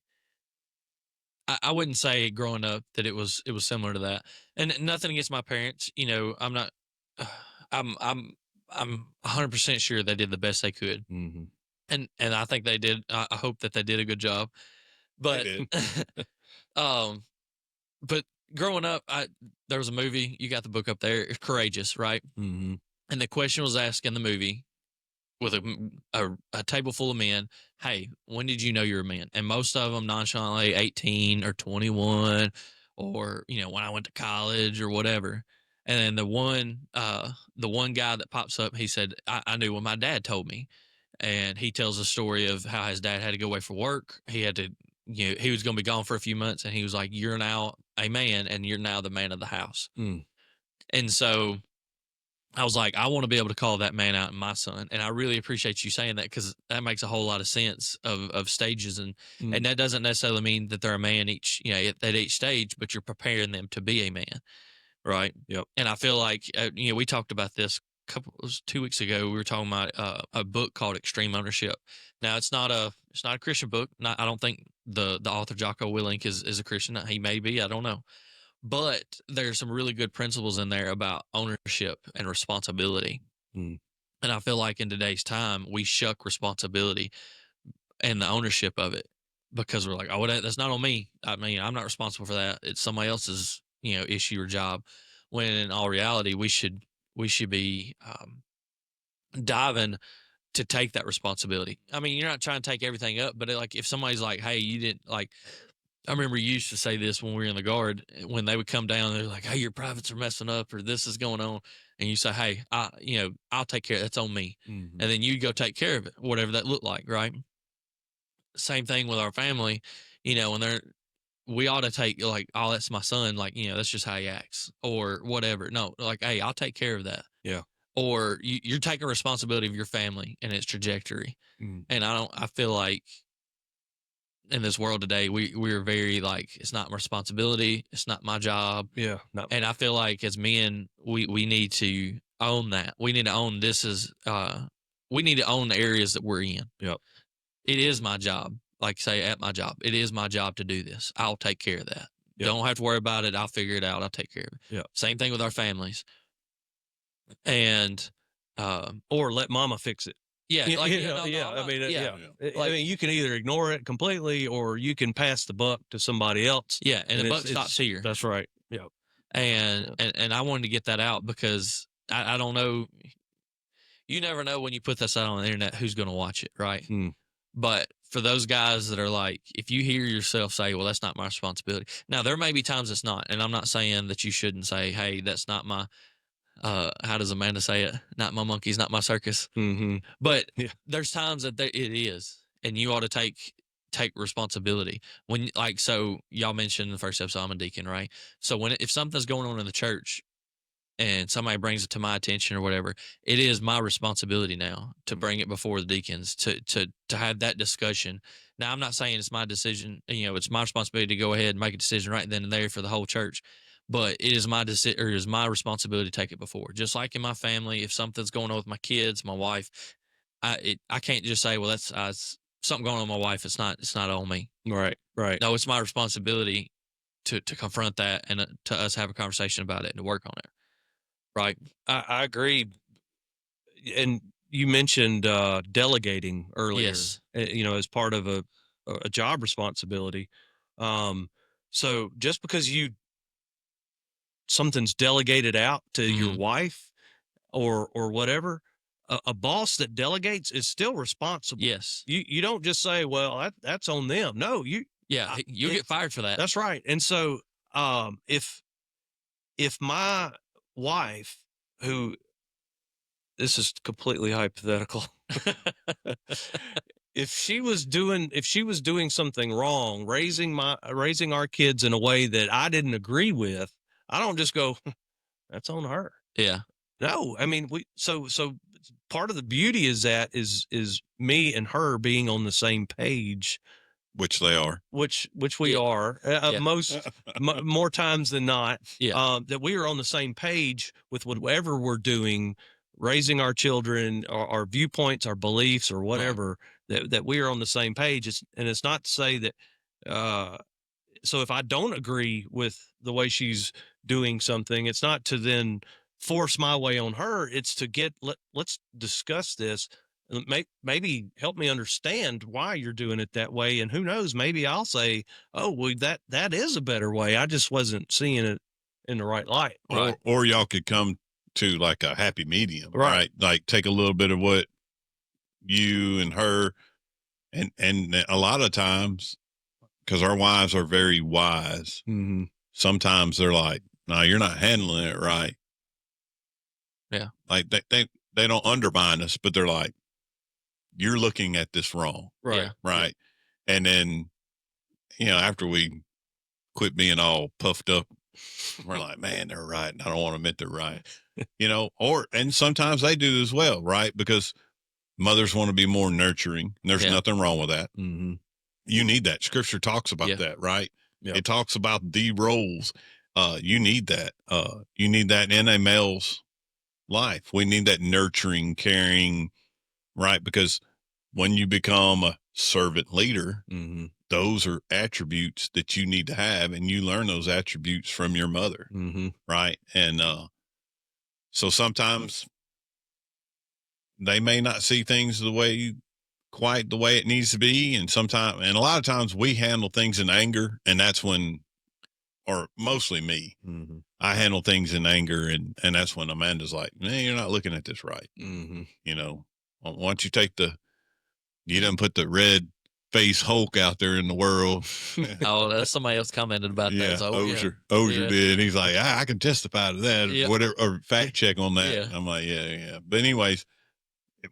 I wouldn't say growing up that it was similar to that. And nothing against my parents, I'm not, I'm 100% sure they did the best they could. And I think they did. I hope that they did a good job. But, but growing up, there was a movie, you got the book up there, Courageous, right? And the question was asked in the movie with a table full of men, hey, when did you know you were a man? And most of them nonchalantly 18 or 21 or, when I went to college or whatever. And then the one guy that pops up, he said, I knew when my dad told me. And he tells a story of how his dad had to go away for work. He had to, he was going to be gone for a few months. And he was like, you're now a man and you're now the man of the house. And so I was like, I want to be able to call that man out in my son. And I really appreciate you saying that because that makes a whole lot of sense of stages. And that doesn't necessarily mean that they're a man at each stage, but you're preparing them to be a man. Right. Yep. And I feel like, we talked about this it was 2 weeks ago. We were talking about a book called Extreme Ownership. Now it's not a Christian book. I don't think the author Jocko Willink is a Christian. He may be, I don't know. But there's some really good principles in there about ownership and responsibility. Mm. And I feel like in today's time, we shuck responsibility and the ownership of it because we're like, oh, well, that's not on me. I mean, I'm not responsible for that. It's somebody else's, issue or job. When in all reality, we should be diving to take that responsibility. I mean, you're not trying to take everything up, but like if somebody's like, hey, you didn't like. I remember you used to say this when we were in the guard, when they would come down, they're like, hey, your privates are messing up or this is going on. And you say, hey, I'll take care of it. That's on me. Mm-hmm. And then you go take care of it, whatever that looked like. Right. Same thing with our family, when we ought to take like, oh, that's my son. Like, that's just how he acts or whatever. No, like, hey, I'll take care of that. Yeah. Or you're taking responsibility of your family and its trajectory. Mm. And I feel like in this world today, we're very like, it's not my responsibility. It's not my job. Yeah. And I feel like as men, we need to own that. We need to own we need to own the areas that we're in. Yep. It is my job. Like say at my job, it is my job to do this. I'll take care of that. Yep. Don't have to worry about it. I'll figure it out. I'll take care of it. Yep. Same thing with our families. And, or let mama fix it. Yeah, Yeah, like, I mean, Like, I mean, you can either ignore it completely, or you can pass the buck to somebody else. Yeah, and the buck stops here. That's right. Yeah, and I wanted to get that out because I don't know. You never know when you put this out on the internet who's going to watch it, right? But for those guys that are like, if you hear yourself say, "Well, that's not my responsibility," now there may be times it's not, and I'm not saying that you shouldn't say, "Hey, that's not my." How does Amanda say it? Not my monkeys, not my circus. Mm-hmm. But there's times that it is, and you ought to take responsibility. When so y'all mentioned in the first episode, I'm a deacon, right? So if something's going on in the church and somebody brings it to my attention or whatever, it is my responsibility now to bring it before the deacons to have that discussion. Now, I'm not saying it's my decision. It's my responsibility to go ahead and make a decision right then and there for the whole church. But it is my decision, or it is my responsibility to take it before. Just like in my family, if something's going on with my kids, my wife, I can't just say, well, that's something going on with my wife. It's not on me. Right. No, it's my responsibility to confront that and to us have a conversation about it and to work on it. Right. I agree. And you mentioned delegating earlier. Yes. As part of a job responsibility. So just because something's delegated out to your wife or whatever, a boss that delegates is still responsible. Yes. You don't just say, well, that's on them. No, you get fired for that. That's right. And so if my wife, who, this is completely hypothetical, if she was doing something wrong, raising our kids in a way that I didn't agree with, I don't just go, that's on her. Yeah. No, I mean, so part of the beauty is me and her being on the same page, which they are, which we are most more times than not. Yeah. That we are on the same page with whatever we're doing, raising our children, our viewpoints, our beliefs, or whatever. Right. That we are on the same page. It's not to say that. So if I don't agree with the way she's doing something, it's not to then force my way on her. It's to let's discuss this. Maybe help me understand why you're doing it that way. And who knows, maybe I'll say, oh, well, that is a better way. I just wasn't seeing it in the right light. Right. Or y'all could come to like a happy medium, right? Like take a little bit of what you and her, and a lot of times, because our wives are very wise. Mm-hmm. Sometimes they're like, no, you're not handling it right. Yeah. Like they don't undermine us, but they're like, you're looking at this wrong. Right. Yeah. Right. Yeah. And then, after we quit being all puffed up, we're like, man, they're right. I don't want to admit they're right. And sometimes they do as well. Right. Because mothers want to be more nurturing. And there's nothing wrong with that. Mm-hmm. You need that. Scripture talks about that, right? Yeah. It talks about the roles. You need that. You need that in a male's life. We need that nurturing, caring, right? Because when you become a servant leader, mm-hmm. those are attributes that you need to have, and you learn those attributes from your mother, right? And so sometimes they may not see things quite the way it needs to be, and a lot of times we handle things in anger, and that's when, or mostly me, I handle things in anger, and that's when Amanda's like, man, you're not looking at this right. You know, why don't you you done put the red face Hulk out there in the world. Oh, that's somebody else commented about that. Yeah, So, Ozier did. He's like, I can testify to that, whatever, or fact check on that. Yeah. I'm like, yeah. But anyways,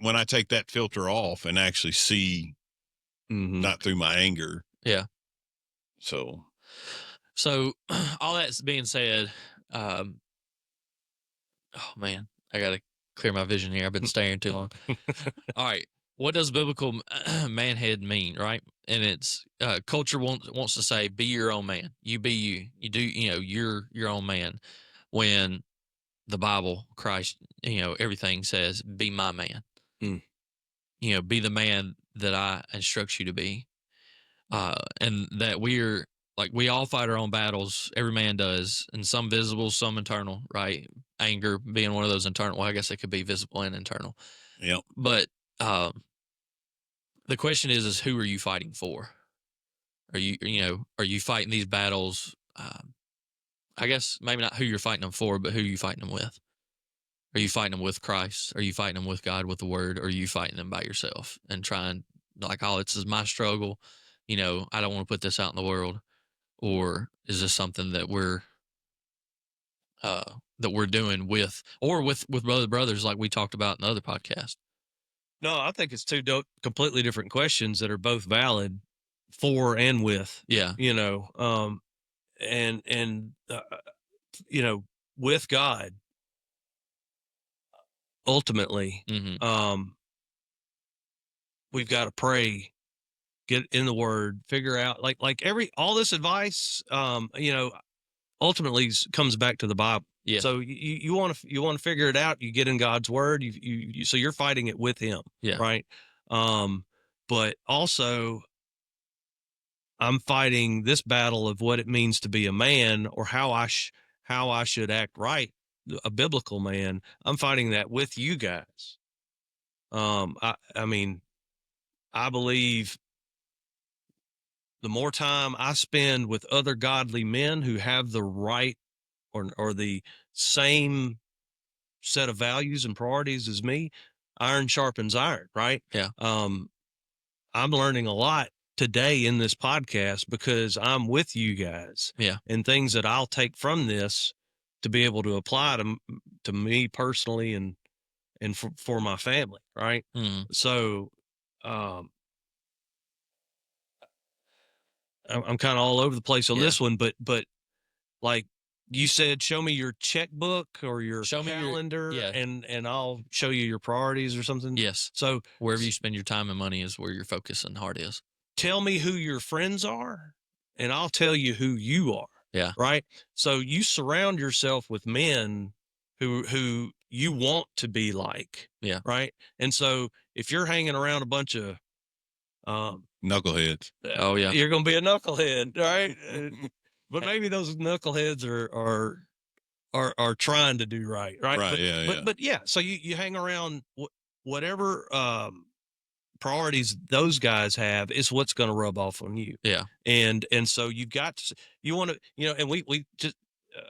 when I take that filter off and actually see, not through my anger. Yeah. So all that's being said, oh man, I gotta clear my vision here. I've been staring too long. All right, what does biblical manhood mean, right? And it's culture wants to say, be your own man. You be you. You do, you're your own man. When the Bible, Christ, everything says, be my man. Be the man that I instruct you to be. And that we all fight our own battles. Every man does, and some visible, some internal, right? Anger being one of those internal. Well, I guess it could be visible and internal. Yep. But the question is who are you fighting for? Are you fighting these battles? I guess maybe not who you're fighting them for, but who are you fighting them with? Are you fighting them with Christ? Are you fighting them with God, with the Word? Or are you fighting them by yourself and trying like, oh, this is my struggle. I don't want to put this out in the world. Or is this something that we're doing with brothers like we talked about in the other podcast? No, I think it's two completely different questions that are both valid for and with. Yeah. With God, ultimately, we've got to pray, get in the Word, figure out all this advice, ultimately comes back to the Bible. Yeah. So you want to figure it out. You get in God's Word. So you're fighting it with Him. Yeah. Right. But also, I'm fighting this battle of what it means to be a man, or how I should act right, a biblical man. I'm fighting that with you guys. I believe the more time I spend with other godly men who have the right or the same set of values and priorities as me, iron sharpens iron, right? Yeah. I'm learning a lot today in this podcast because I'm with you guys. Yeah. And things that I'll take from this to be able to apply to me personally and for my family, right? So I'm kind of all over the place on this one, but like you said, show me your checkbook or your calendar, and I'll show you your priorities or something. Yes. So wherever you spend your time and money is where your focus and heart is. Tell me who your friends are, and I'll tell you who you are. Yeah. Right. So you surround yourself with men who you want to be like. Yeah. Right. And so if you're hanging around a bunch of knuckleheads, oh yeah, you're going to be a knucklehead, right? But maybe those knuckleheads are trying to do right. Right. Right. But yeah. So you hang around whatever priorities those guys have is what's going to rub off on you. Yeah. And so you want to, and we just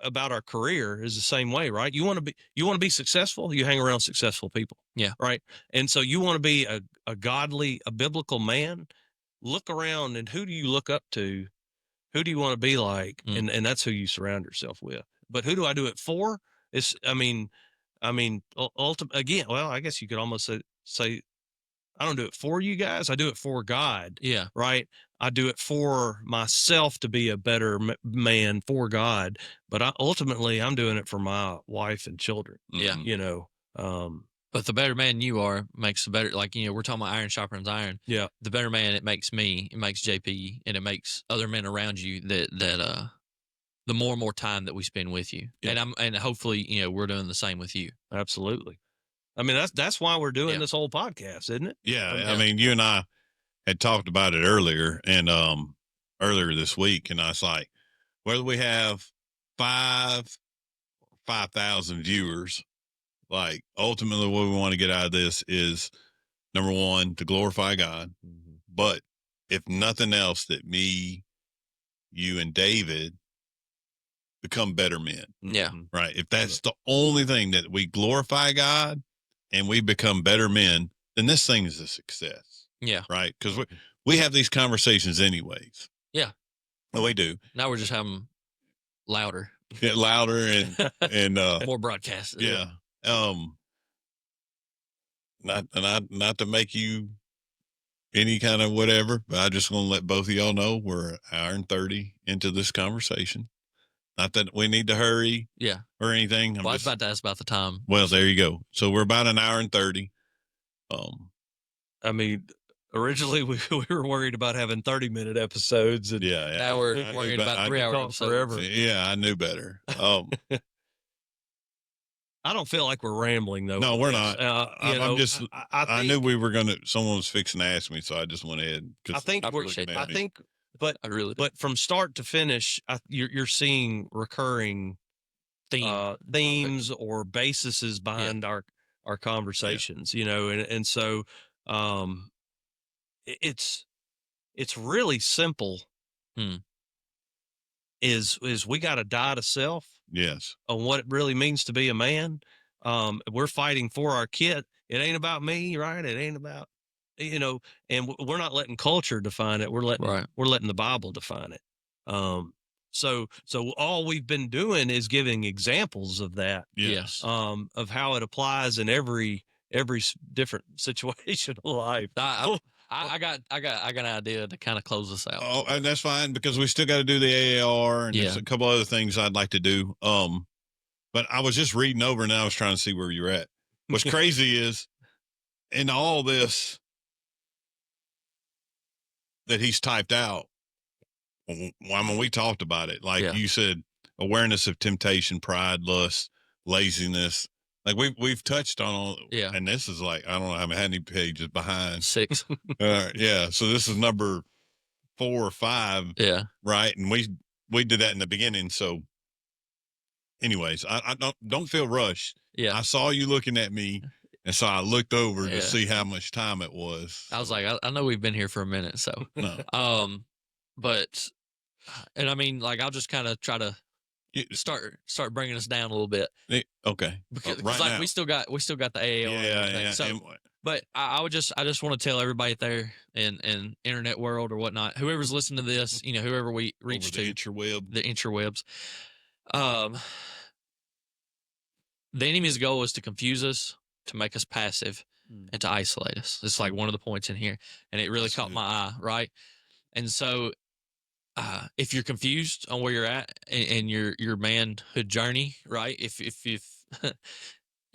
about our career is the same way, right? You want to be successful. You hang around successful people. Yeah. Right. And so you want to be a godly, a biblical man. Look around, and who do you look up to? Who do you want to be like? And that's who you surround yourself with. But who do I do it for? Ultimately, again, well, I guess you could almost say I don't do it for you guys. I do it for God. Yeah. Right. I do it for myself to be a better man for God. But ultimately, I'm doing it for my wife and children. Yeah. But the better man you are makes the better, we're talking about iron sharpens iron. Yeah. The better man it makes me, it makes JP, and it makes other men around you that the more and more time that we spend with you. Yeah. And hopefully, we're doing the same with you. Absolutely. I mean, that's why we're doing this whole podcast, isn't it? Yeah. I mean, you and I, had talked about it earlier and earlier this week, and I was like, whether we have 5,000 viewers, like ultimately what we want to get out of this is number one, to glorify God. Mm-hmm. But if nothing else, that me, you, and David become better men. Yeah. Right. If that's the only thing, that we glorify God and we become better men, then this thing is a success. Yeah. Right. Because we have these conversations anyways. Yeah. Well, we do. Now we're just having louder. Yeah, louder and more broadcasts. Yeah. Not to make you any kind of whatever, but I just want to let both of y'all know we're an hour and 30 into this conversation. Not that we need to hurry, or anything. I was about to ask about the time. Well, there you go. So we're about an hour and 30. I mean, originally we were worried about having 30-minute episodes, and now we're worried about 3 hours forever. Yeah, I knew better. I don't feel like we're rambling though. No, we're not. I'm just. I knew we were gonna. Someone was fixing to ask me, so I just went ahead. I think. But I really. But from start to finish, you're seeing recurring themes or bases behind our conversations. You know, and so it's really simple. Is we got to die to self. Yes. On what it really means to be a man. We're fighting for our kid. It ain't about me, right? It ain't about, and we're not letting culture define it. We're letting the Bible define it. So all we've been doing is giving examples of that. Yes. Of how it applies in every different situation of life. I got an idea to kind of close this out. Oh, and that's fine, because we still got to do the AAR and there's a couple other things I'd like to do. But I was just reading over and I was trying to see where you're at. What's crazy is in all this that he's typed out. I mean, we talked about it. Like you said, awareness of temptation, pride, lust, laziness. Like we've touched on all, and this is like, I don't know how many pages behind. 6. Yeah. So this is number 4 or 5. Yeah. Right. And we did that in the beginning. So anyways, I don't feel rushed. Yeah. I saw you looking at me, and so I looked over to see how much time it was. I was like, I know we've been here for a minute. So, no. But, and I mean, like, I'll just kind of try to start bringing us down a little bit. Okay. Because like we still got the AAR. Yeah. So, but I just want to tell everybody there in internet world or whatnot, whoever's listening to this, whoever we reach to, the interwebs, the enemy's goal is to confuse us, to make us passive, and to isolate us. It's like one of the points in here, and it really caught my eye, right? And so, if you're confused on where you're at in your manhood journey, right? If if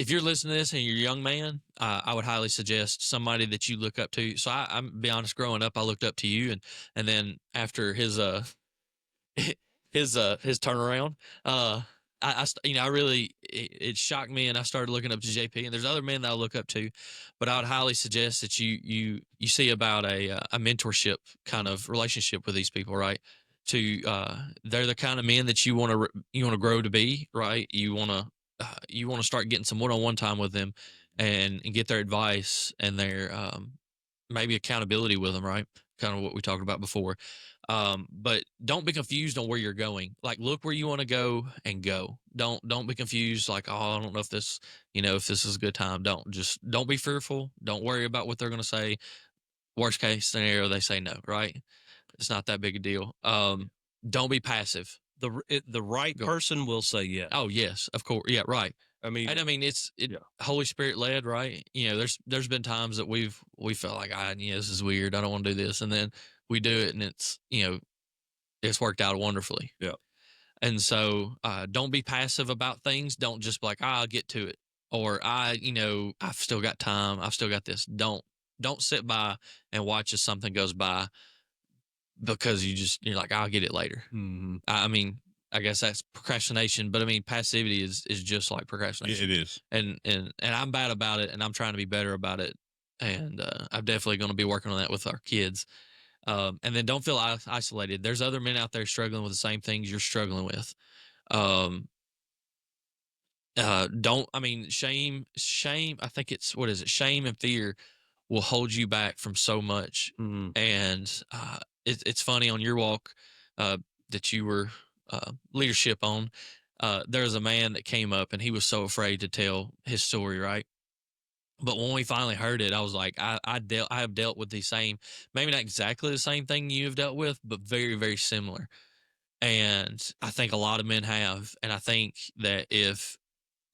you're listening to this and you're a young man, I would highly suggest somebody that you look up to. So I'm be honest, growing up, I looked up to you, and then after his turnaround, I really, it shocked me, and I started looking up to JP, and there's other men that I look up to, but I would highly suggest that you see about a mentorship kind of relationship with these people, right? They're the kind of men that you want to grow to be, right? You want to start getting some one-on-one time with them, and get their advice and their maybe accountability with them, right? Kind of what we talked about before. But don't be confused on where you're going. Like, look where you want to go and go. Don't be confused. Like, oh, I don't know if this, if this is a good time. Don't be fearful. Don't worry about what they're going to say. Worst case scenario, they say no, right? It's not that big a deal. Don't be passive. The right person will say yes. Oh yes, of course. Yeah, right. I mean, it's Holy Spirit led, right? There's been times that we felt like, this is weird. I don't want to do this, and then we do it, and it's it's worked out wonderfully. Yeah. And so, don't be passive about things. Don't just be like, I'll get to it, or I've still got time. I've still got this. Don't sit by and watch as something goes by, because you're like, I'll get it later. Mm-hmm. I mean, I guess that's procrastination, but I mean, passivity is just like procrastination. It is. And I'm bad about it, and I'm trying to be better about it and I'm definitely going to be working on that with our kids. And then don't feel isolated. There's other men out there struggling with the same things you're struggling with. Um, don't I mean shame, I think it's, what is it, shame and fear will hold you back from so much. Mhm. And it's funny, on your walk uh that you were leadership on, there's a man that came up and he was so afraid to tell his story, right? But when we finally heard it, I was like, I have dealt with the same, maybe not exactly the same thing you have dealt with, but very, very similar. And I think a lot of men have. And I think that if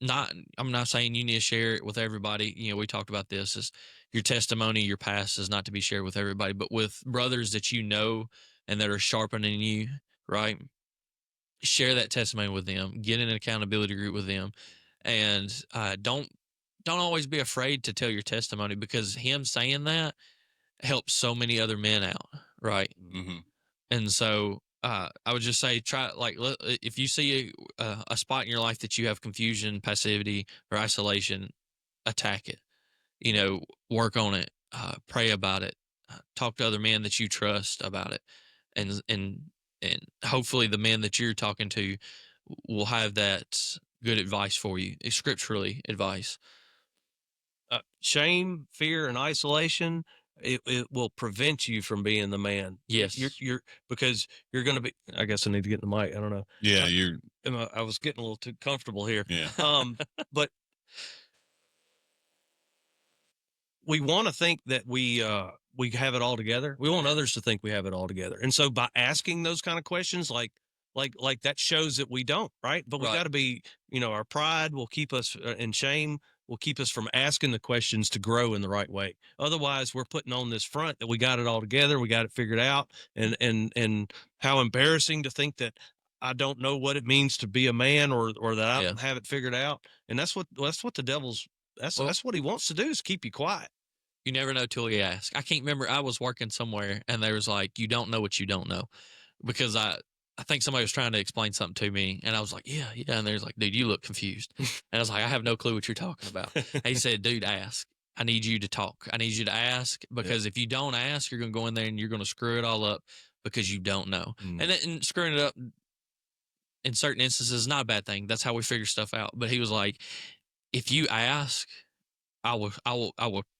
not, I'm not saying you need to share it with everybody. You know, we talked about this, is your testimony, your past is not to be shared with everybody, but with brothers that you know and that are sharpening you, right? Share that testimony with them, get in an accountability group with them. And don't always be afraid to tell your testimony, because him saying that helps so many other men out, right? Mm-hmm. And so I would just say, try, like, if you see a spot in your life that you have confusion, passivity, or isolation, attack it. You know, work on it, pray about it, talk to other men that you trust about it, and hopefully the men that you're talking to will have that good advice for you, scripturally advice. Shame, fear, and isolation, it will prevent you from being the man. Yes. You're because you're going to be. I guess I need to get in the mic. I don't know. Yeah, I was getting a little too comfortable here. yeah. But we want to think that we have it all together. We want others to think we have it all together. And so by asking those kind of questions, like that shows that we don't, right? But we Right. got to be, our pride will keep us, and shame will keep us from asking the questions to grow in the right way. Otherwise, we're putting on this front that we got it all together, we got it figured out, and how embarrassing to think that I don't know what it means to be a man, or that I Yeah. don't have it figured out. And that's what the devil's Well, that's what he wants to do, is keep you quiet. you never know till you ask. I can't remember. I was working somewhere and there was like, you don't know what you don't know, because I think somebody was trying to explain something to me and I was like, yeah, yeah. And there's like, dude, you look confused. And I was like, I have no clue what you're talking about. And he said, dude, ask. I need you to talk. I need you to ask, because if you don't ask, you're going to go in there and you're going to screw it all up because you don't know. And screwing it up in certain instances is not a bad thing. That's how we figure stuff out. But he was like, if you ask, I will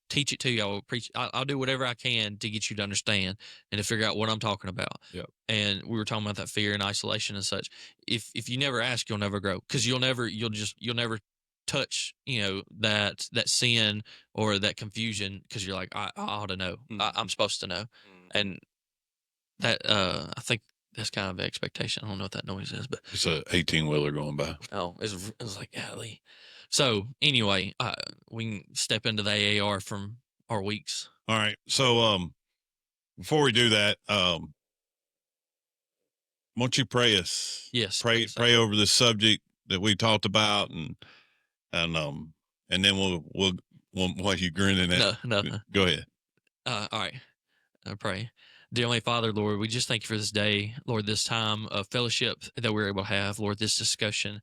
teach it to you. I will preach. I'll do whatever I can to get you to understand and to figure out what I'm talking about. Yep. And we were talking about that fear and isolation and such. If you never ask, you'll never grow, because you'll never touch, that sin or that confusion, because you're like, I ought to know. I'm supposed to know. And that I think that's kind of the expectation. I don't know what that noise is, but It's a 18-wheeler going by. oh, it was like, golly. So anyway, we can step into the AAR from our weeks. All right. So before we do that, won't you pray us? Yes, Pray please. pray over this subject that we talked about, and then we'll while you grinning at. No, nothing. Go ahead. All right. I pray. Dear Heavenly Father, Lord, we just thank you for this day, Lord, this time of fellowship that we're able to have, Lord, this discussion.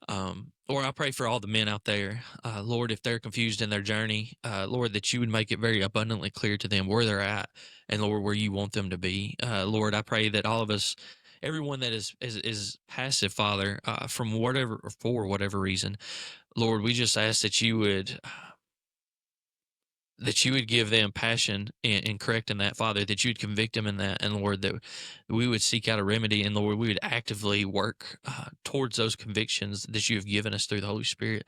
Lord, I pray for all the men out there, Lord, if they're confused in their journey, Lord, that you would make it very abundantly clear to them where they're at, and Lord, where you want them to be. Lord, I pray that all of us, everyone that is passive, Father, from whatever or for whatever reason, Lord, we just ask that you would give them passion in correcting that, Father, that you would convict them in that, and Lord, that we would seek out a remedy, and Lord, we would actively work towards those convictions that you have given us through the Holy Spirit.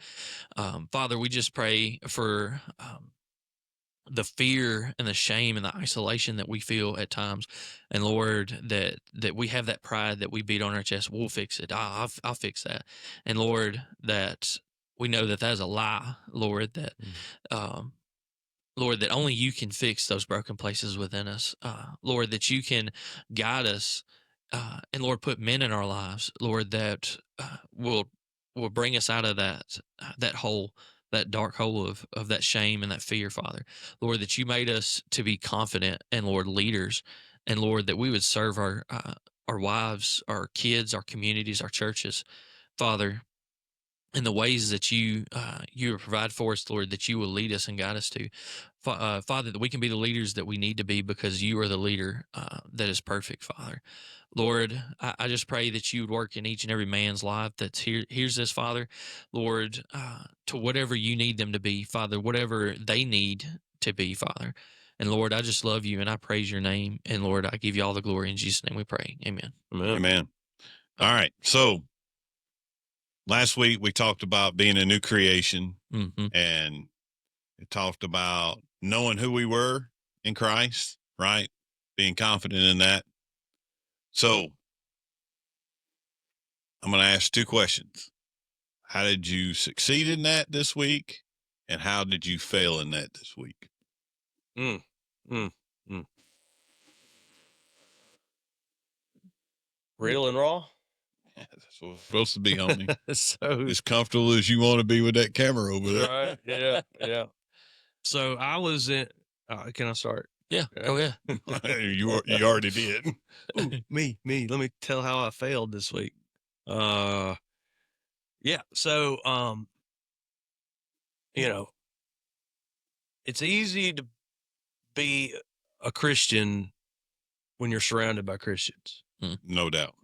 Father, we just pray for the fear and the shame and the isolation that we feel at times, and Lord, that we have that pride that we beat on our chest. We'll fix it. I'll fix that, and Lord, that we know that is a lie, Lord. That Lord, that only you can fix those broken places within us. Lord, that you can guide us, and Lord, put men in our lives, Lord, that will bring us out of that hole, that dark hole of that shame and that fear, Father. Lord, that you made us to be confident and, Lord, leaders, and Lord, that we would serve our wives, our kids, our communities, our churches, Father. in the ways that you will provide for us, Lord, that you will lead us and guide us to. Father, that we can be the leaders that we need to be because you are the leader that is perfect, Father. Lord, I just pray that you would work in each and every man's life that's here, hears this, Father. Lord, to whatever you need them to be, Father, whatever they need to be, Father. And Lord, I just love you and I praise your name. And Lord, I give you all the glory. In Jesus' name we pray. Amen. Amen. All right. So last week we talked about being a new creation, and it talked about knowing who we were in Christ, right? Being confident in that. So I'm going to ask 2 questions. How did you succeed in that this week? And how did you fail in that this week? Mm, mm, mm. Real and raw? Yeah, that's what it's supposed to be, homie. So As comfortable as you want to be with that camera over there. right, yeah, yeah. So I was in. Can I start? Yeah, go ahead. you already did. Ooh, me. Let me tell how I failed this week. Yeah. So, you know, it's easy to be a Christian when you're surrounded by Christians. No doubt.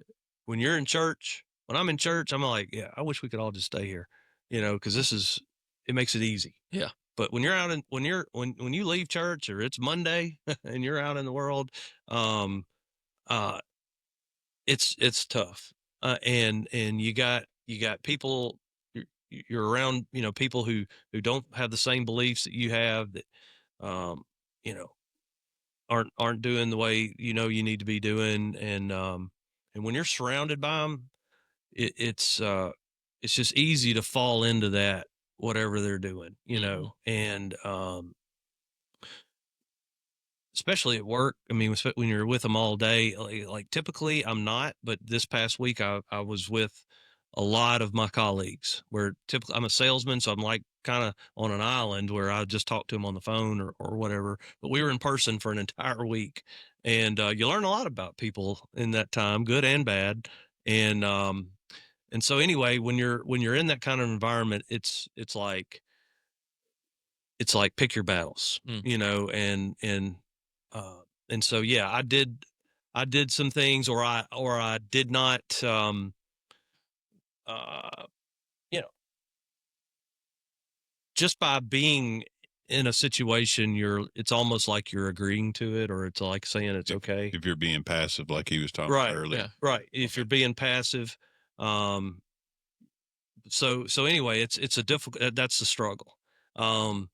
When you're in church, when I'm in church, I'm like, yeah, I wish we could all just stay here, because it makes it easy. Yeah. But when you're out when you leave church or it's Monday and you're out in the world, uh, it's tough. And you got people, you're around, people who don't have the same beliefs that you have, that, you know, aren't doing the way, you need to be doing. And when you're surrounded by them, it's just easy to fall into that, whatever they're doing, and, especially at work. I mean, when you're with them all day, like typically I'm not, but this past week I was with a lot of my colleagues, where typically I'm a salesman. So I'm like kind of on an island where I just talk to them on the phone or whatever, but we were in person for an entire week. And, you learn a lot about people in that time, good and bad. And so anyway, when you're in that kind of environment, it's like pick your battles, uh, and so, yeah, I did some things, or I did not, uh, you know, just by being in a situation, it's almost like you're agreeing to it, or it's like saying it's okay. If you're being passive, like he was talking Right. about earlier. Yeah. Right. If you're being passive, um, so anyway, it's a difficult. That's the struggle. Um,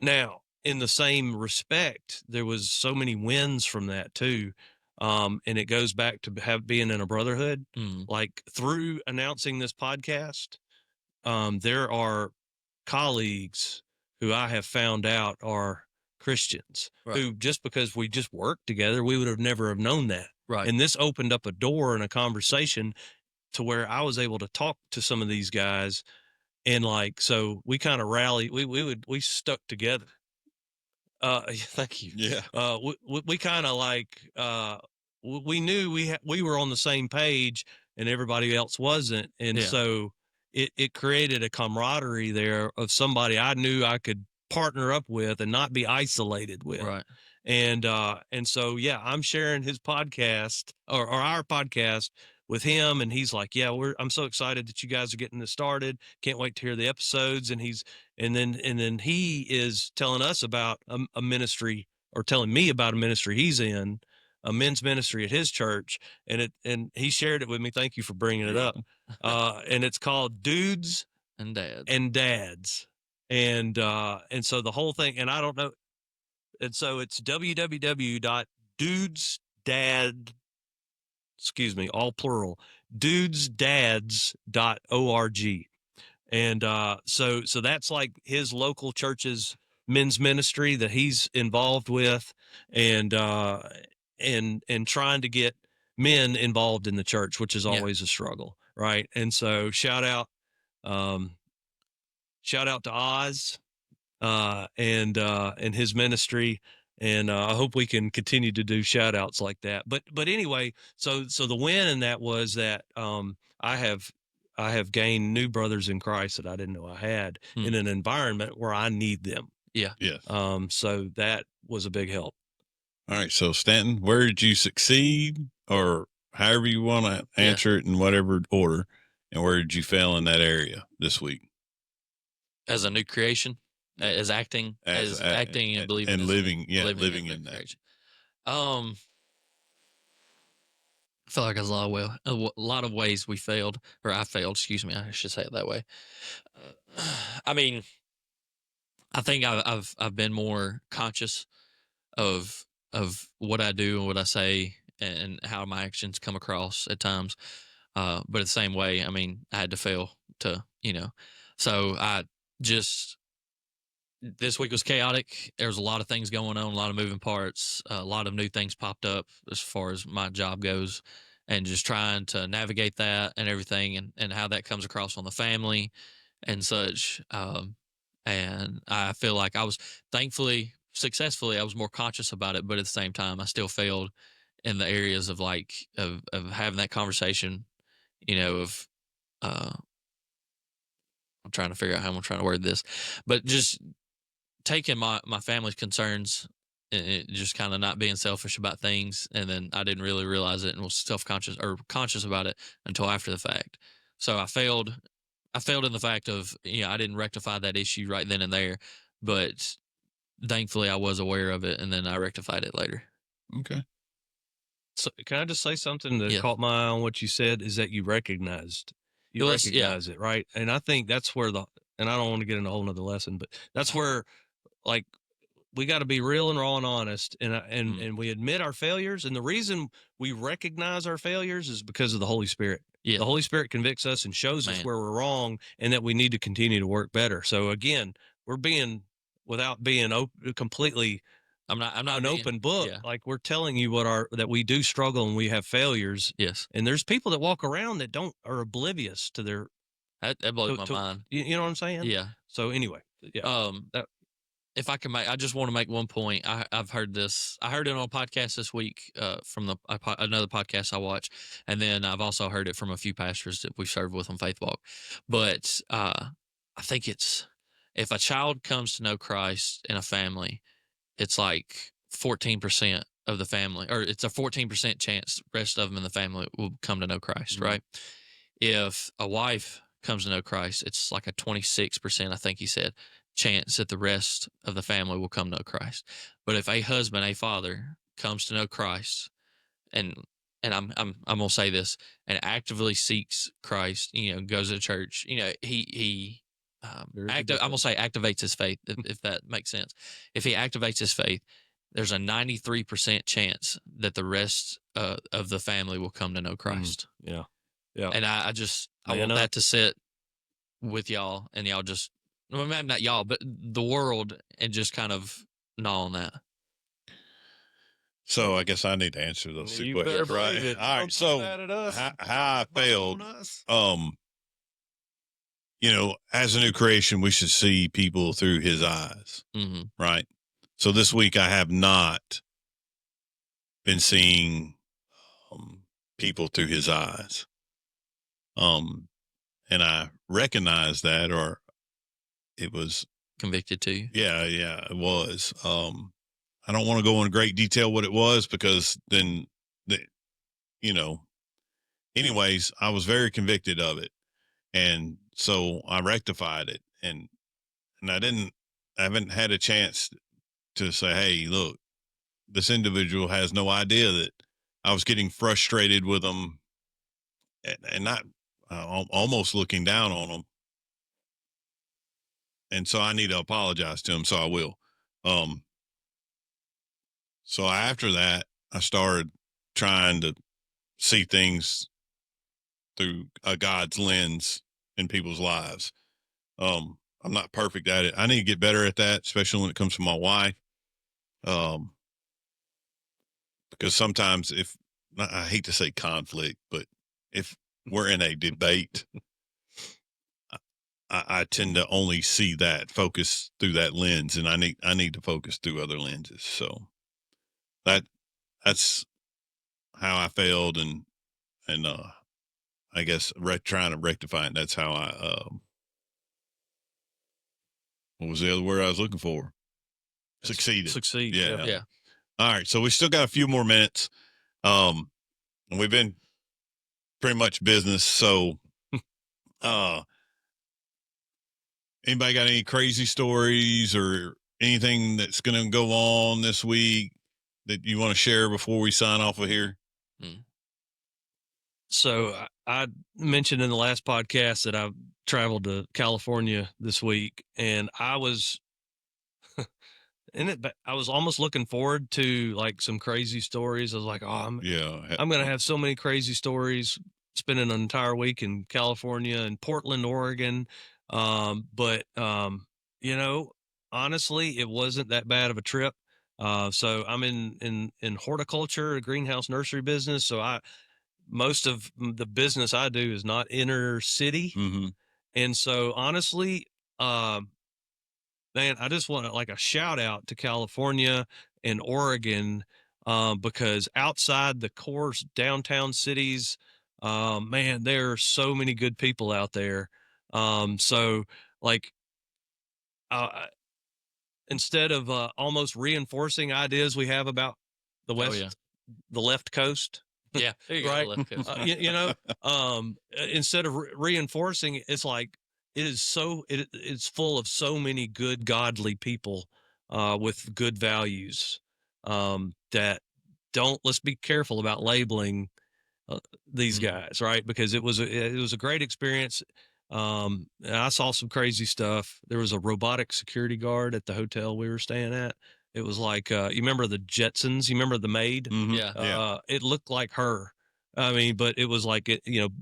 Now, in the same respect, there was so many wins from that too. And it goes back to being in a brotherhood. Like through announcing this podcast, there are colleagues who I have found out are Christians, Right. who, just because we just worked together, we would have never have known that. Right. And this opened up a door and a conversation to where I was able to talk to some of these guys. And so we kind of rallied, we stuck together. Thank you. Yeah. We kind of we knew we were on the same page and everybody else wasn't. And so it created a camaraderie there of somebody I knew I could partner up with and not be isolated with. Right. And so, yeah, I'm sharing his podcast or our podcast with him. And he's like, yeah, I'm so excited that you guys are getting this started. Can't wait to hear the episodes. And then he is telling us about a ministry, or telling me about a ministry he's in, a men's ministry at his church. And he shared it with me. Thank you for bringing it up. And it's called Dudes And Dads. and Dads. And so the whole thing, and I don't know. And so it's www.dudesdad, all plural, dudesdads.org. And so that's like his local church's men's ministry that he's involved with, and trying to get men involved in the church, which is always a struggle, right? And so shout out to Oz and his ministry. And I hope we can continue to do shout outs like that. But anyway, so the win in that was that I have I have gained new brothers in Christ that I didn't know I had in an environment where I need them. Yeah. Yes. So that was a big help. All right. So Stanton, where did you succeed, or however you want to answer it in whatever order, and where did you fail in that area this week? As a new creation, as acting, as acting and believing and living, living in in that. creation. I feel like there's a lot of ways we failed, or I failed. Excuse me, I should say it that way. I mean, I think I've been more conscious of what I do and what I say and how my actions come across at times. But the same way, I mean, I had to fail to, so I just, this week was chaotic. There was a lot of things going on, a lot of moving parts, a lot of new things popped up as far as my job goes, and just trying to navigate that and everything, and how that comes across on the family and such. And I feel like I was thankfully, successfully, I was more conscious about it, but at the same time, I still failed in the areas of like of having that conversation, of I'm trying to figure out how I'm trying to word this, but just taking my family's concerns and it just kind of not being selfish about things, and then I didn't really realize it and was self-conscious or conscious about it until after the fact. So I failed in the fact of, I didn't rectify that issue right then and there, but thankfully I was aware of it and then I rectified it later. Okay. So can I just say something that Yeah. caught my eye on what you said is that you recognized it, right? And I think that's where and I don't want to get into a whole nother lesson, but that's where, like, we got to be real and raw and honest, and we admit our failures. And the reason we recognize our failures is because of the Holy Spirit. Yeah. The Holy Spirit convicts us and shows us where we're wrong and that we need to continue to work better. So again, we're being, without being completely, I'm not an open book. Yeah. Like, we're telling you that we do struggle and we have failures. Yes. And there's people that walk around that are oblivious to their, That blows my mind. You know what I'm saying? Yeah. So anyway, yeah. If I can I just want to make one point. I've heard this. I heard it on a podcast this week from another podcast I watch, and then I've also heard it from a few pastors that we serve with on Faith Walk. But I think it's, if a child comes to know Christ in a family, it's like 14% of the family, or it's a 14% chance the rest of them in the family will come to know Christ, right? If a wife comes to know Christ, it's like a 26%, I think he said, chance that the rest of the family will come to know Christ. But if a husband, a father comes to know Christ, and I'm gonna say this, and actively seeks Christ, goes to church, he I'm gonna say activates his faith, if that makes sense. If he activates his faith, there's a 93% chance that the rest of the family will come to know Christ. Yeah. And I want that to sit with y'all, and y'all just, well, maybe not y'all, but the world, and just kind of gnaw on that. So I guess I need to answer those two questions, right? All right. So how I failed, as a new creation, we should see people through his eyes, right? So this week I have not been seeing people through his eyes. And I recognize that, or it was convicted to you. Yeah, it was. I don't want to go into great detail what it was, because then anyways, I was very convicted of it. And so I rectified it, and I haven't had a chance to say, hey, look, this individual has no idea that I was getting frustrated with them, and not almost looking down on them. And so I need to apologize to him. So I will. So after that, I started trying to see things through a God's lens in people's lives. I'm not perfect at it. I need to get better at that, especially when it comes to my wife. Because sometimes I hate to say conflict, but if we're in a debate, I tend to only see that, focus through that lens, and I need to focus through other lenses. So that's how I failed, and I guess trying to rectify it. That's how what was the other word I was looking for? Succeeded. Succeed. Yeah. Yeah. All right. So we still got a few more minutes. And we've been pretty much business. So, anybody got any crazy stories or anything that's going to go on this week that you want to share before we sign off of here? So I mentioned in the last podcast that I traveled to California this week, and I was I was almost looking forward to like some crazy stories. I was like, oh, I'm going to have so many crazy stories, spending an entire week in California and Portland, Oregon. But honestly, it wasn't that bad of a trip. So I'm in horticulture, a greenhouse nursery business. So most of the business I do is not inner city. Mm-hmm. And so honestly, man, I just want to like a shout out to California and Oregon, because outside the core downtown cities, man, there are so many good people out there. So like, uh, instead of almost reinforcing ideas we have about the West, the left coast, Yeah, there you right? go, left coast. Instead of reinforcing, it's like it's full of so many good, godly people with good values, that let's be careful about labeling these guys, right? Because it was a great experience. And I saw some crazy stuff. There was a robotic security guard at the hotel we were staying at. It was like, you remember the Jetsons? You remember the maid? Mm-hmm. Yeah. It looked like her. I mean, but it was like,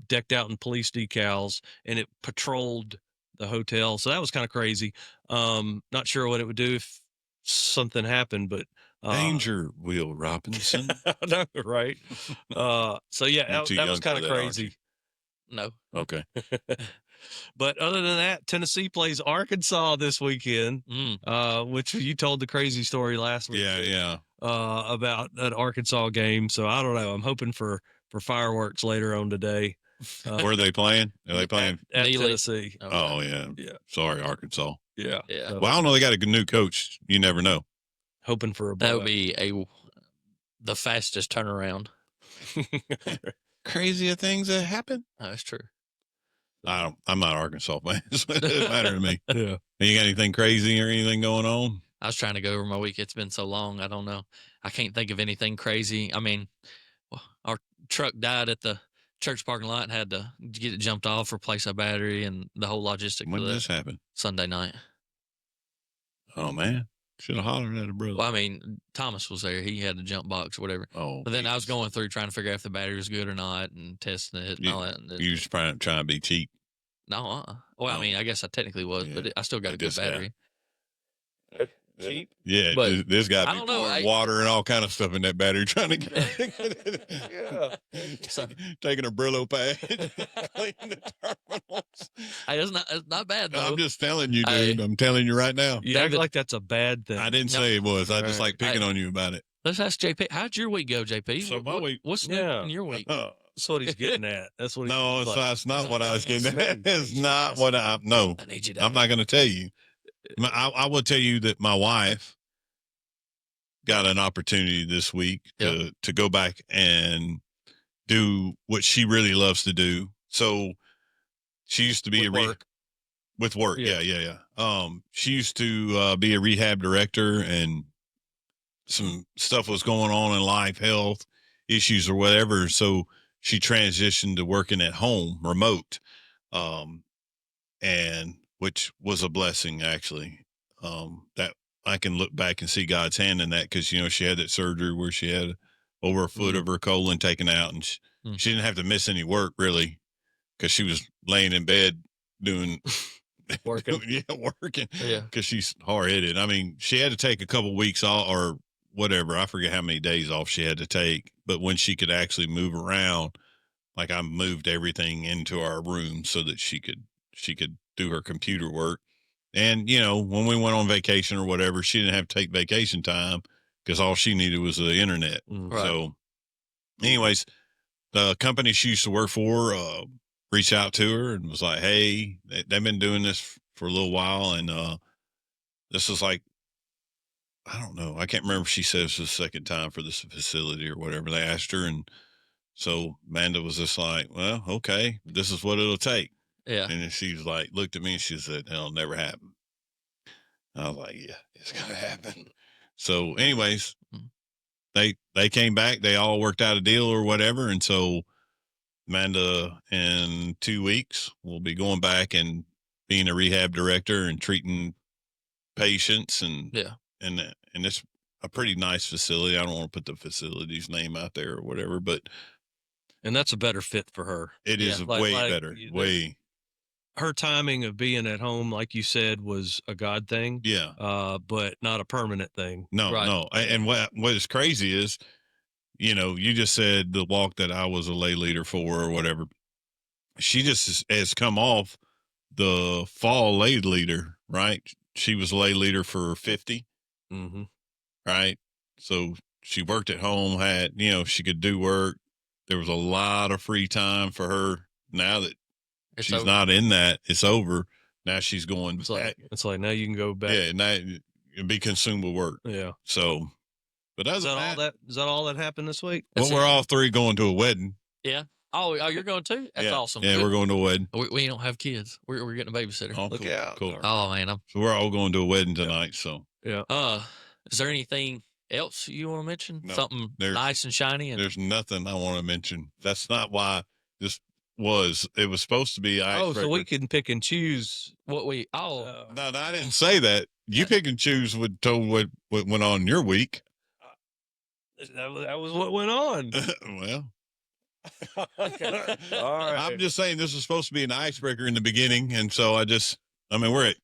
decked out in police decals, and it patrolled the hotel. So that was kind of crazy. Not sure what it would do if something happened, but Danger, Will Robinson. I know, right? So yeah, too that young was kind for of that, aren't you? crazy. No. Okay. But other than that, Tennessee plays Arkansas this weekend, which you told the crazy story last week. Yeah. About an Arkansas game. So I don't know. I'm hoping for fireworks later on today. Where are they playing? Are they playing at Neely? Tennessee? Okay. Oh yeah. Yeah. Sorry, Arkansas. Yeah. Yeah. So, Well, I don't know. They got a new coach. You never know. hoping for a That would blowout. be the fastest turnaround. Crazier things that happen. Oh, that's true. I'm not Arkansas fan, so it doesn't matter to me. Yeah. You got anything crazy or anything going on? I was trying to go over my week. It's been so long. I don't know. I can't think of anything crazy. I mean, our truck died at the church parking lot and had to get it jumped off, replace our battery, and the whole logistics. When did this happen? Sunday night. Oh man, should have hollered at a brother. Well, I mean, Thomas was there. He had the jump box or whatever. Oh, but then I was going through trying to figure out if the battery was good or not and testing it and all that. And you just trying to be cheap. No, well, I mean, I guess I technically was, but I still got a good battery. Cheap? Yeah, but this guy be pouring water and all kind of stuff in that battery trying to get taking a Brillo pad, cleaning the terminals. Hey, it's not bad though. I'm just telling you, dude. I'm telling you right now. You act like that's a bad thing. I didn't say it was. I just like picking on you about it. Let's ask JP. How'd your week go, JP? So my week. What's new in your week? That's what he's getting at. That's what. That's not what I was getting at. It's not what I. No, I need you to. I'm not going to tell you. I will tell you that my wife got an opportunity this week to go back and do what she really loves to do. So she used to be with work. Yeah. She used to be a rehab director, and some stuff was going on in life, health issues or whatever. So she transitioned to working at home, remote, and which was a blessing, actually. That I can look back and see God's hand in that, because she had that surgery where she had over a foot of her colon taken out, and she didn't have to miss any work really, because she was laying in bed doing working, working, because she's hard headed. I mean, she had to take a couple weeks off or whatever. I forget how many days off she had to take, but when she could actually move around, like I moved everything into our room so that she could do her computer work. And, when we went on vacation or whatever, she didn't have to take vacation time because all she needed was the internet. Right. So anyways, the company she used to work for, reached out to her and was like, hey, they've been doing this for a little while. And this is like, I don't know. I can't remember if she said it's the second time for this facility or whatever. They asked her. And so Amanda was just like, well, okay, this is what it'll take. Yeah. And then she was like, looked at me and she said, it'll never happen. I was like, yeah, it's going to happen. So anyways, they came back, they all worked out a deal or whatever. And so Amanda in 2 weeks will be going back and being a rehab director and treating patients and it's a pretty nice facility. I don't want to put the facility's name out there or whatever, but that's a better fit for her. It is way better. Way. Her timing of being at home, like you said, was a God thing. Yeah. But not a permanent thing. No, Right. no. And what is crazy is, you know, you just said the walk that I was a lay leader for or whatever. She just has come off the fall lay leader, right? She was lay leader for 50. Mm-hmm. Right. So she worked at home, had, you know, she could do work. There was a lot of free time for her. Now that she's not in that, it's over. Now she's going. It's like now you can go back. Yeah, now you be consumed with work. Yeah. So, but is that all that happened this week? Well, we're all three going to a wedding. Yeah. Oh, you're going too? That's awesome. Yeah, we're going to a wedding. We don't have kids. We're getting a babysitter. Oh, Look out. Cool. Oh man. So we're all going to a wedding tonight. So yeah. Is there anything else you want to mention? No, something nice and shiny? There's nothing I want to mention. That's not why this was. It was supposed to be. So we can pick and choose what we. No, I didn't say that. You pick and choose what went on in your week. That was what went on. Well. Okay. All right. I'm just saying this is supposed to be an icebreaker in the beginning, and so we're at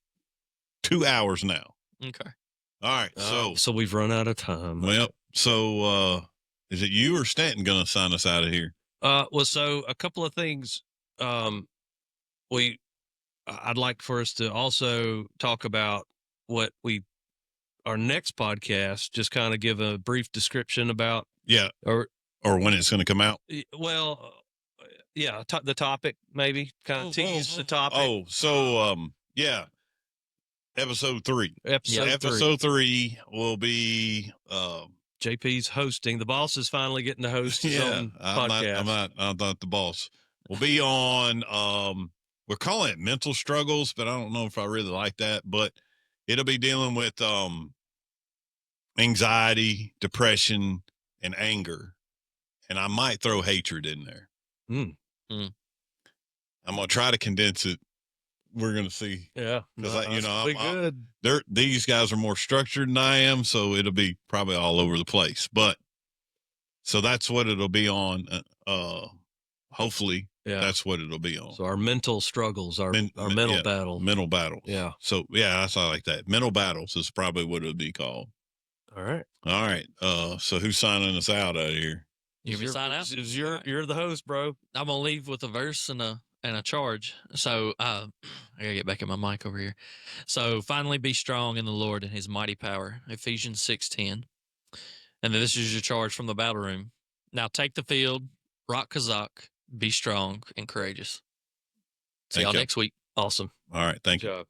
2 hours now. Okay. All right. So we've run out of time. Well, so is it you or Stanton gonna sign us out of here? Well, so a couple of things. I'd like for us to also talk about what our next podcast, just kind of give a brief description about. Yeah. Or when it's going to come out. Well, yeah, the topic, maybe kind of tease the topic. Oh, so yeah. Episode 3. Episode 3 will be JP's hosting. The boss is finally getting to host his own podcast. I'm not the boss. We'll be on we're calling it mental struggles, but I don't know if I really like that, but it'll be dealing with anxiety, depression, and anger. And I might throw hatred in there. I'm going to try to condense it. We're going to see. Yeah. Because, these guys are more structured than I am, so it'll be probably all over the place. But, so that's what it'll be on. Hopefully, that's what it'll be on. So our mental struggles, our mental battle. Mental battles. Yeah. So, yeah, that's I like that. Mental battles is probably what it'll be called. All right. So who's signing us out of here? You can sign out. You're the host, bro. I'm gonna leave with a verse and a charge. So I gotta get back in my mic over here. So finally, be strong in the Lord and His mighty power. Ephesians 6:10. And then this is your charge from the battle room. Now take the field, rock Kazakh, be strong and courageous. See y'all next week. Awesome. All right, thank you. Good job.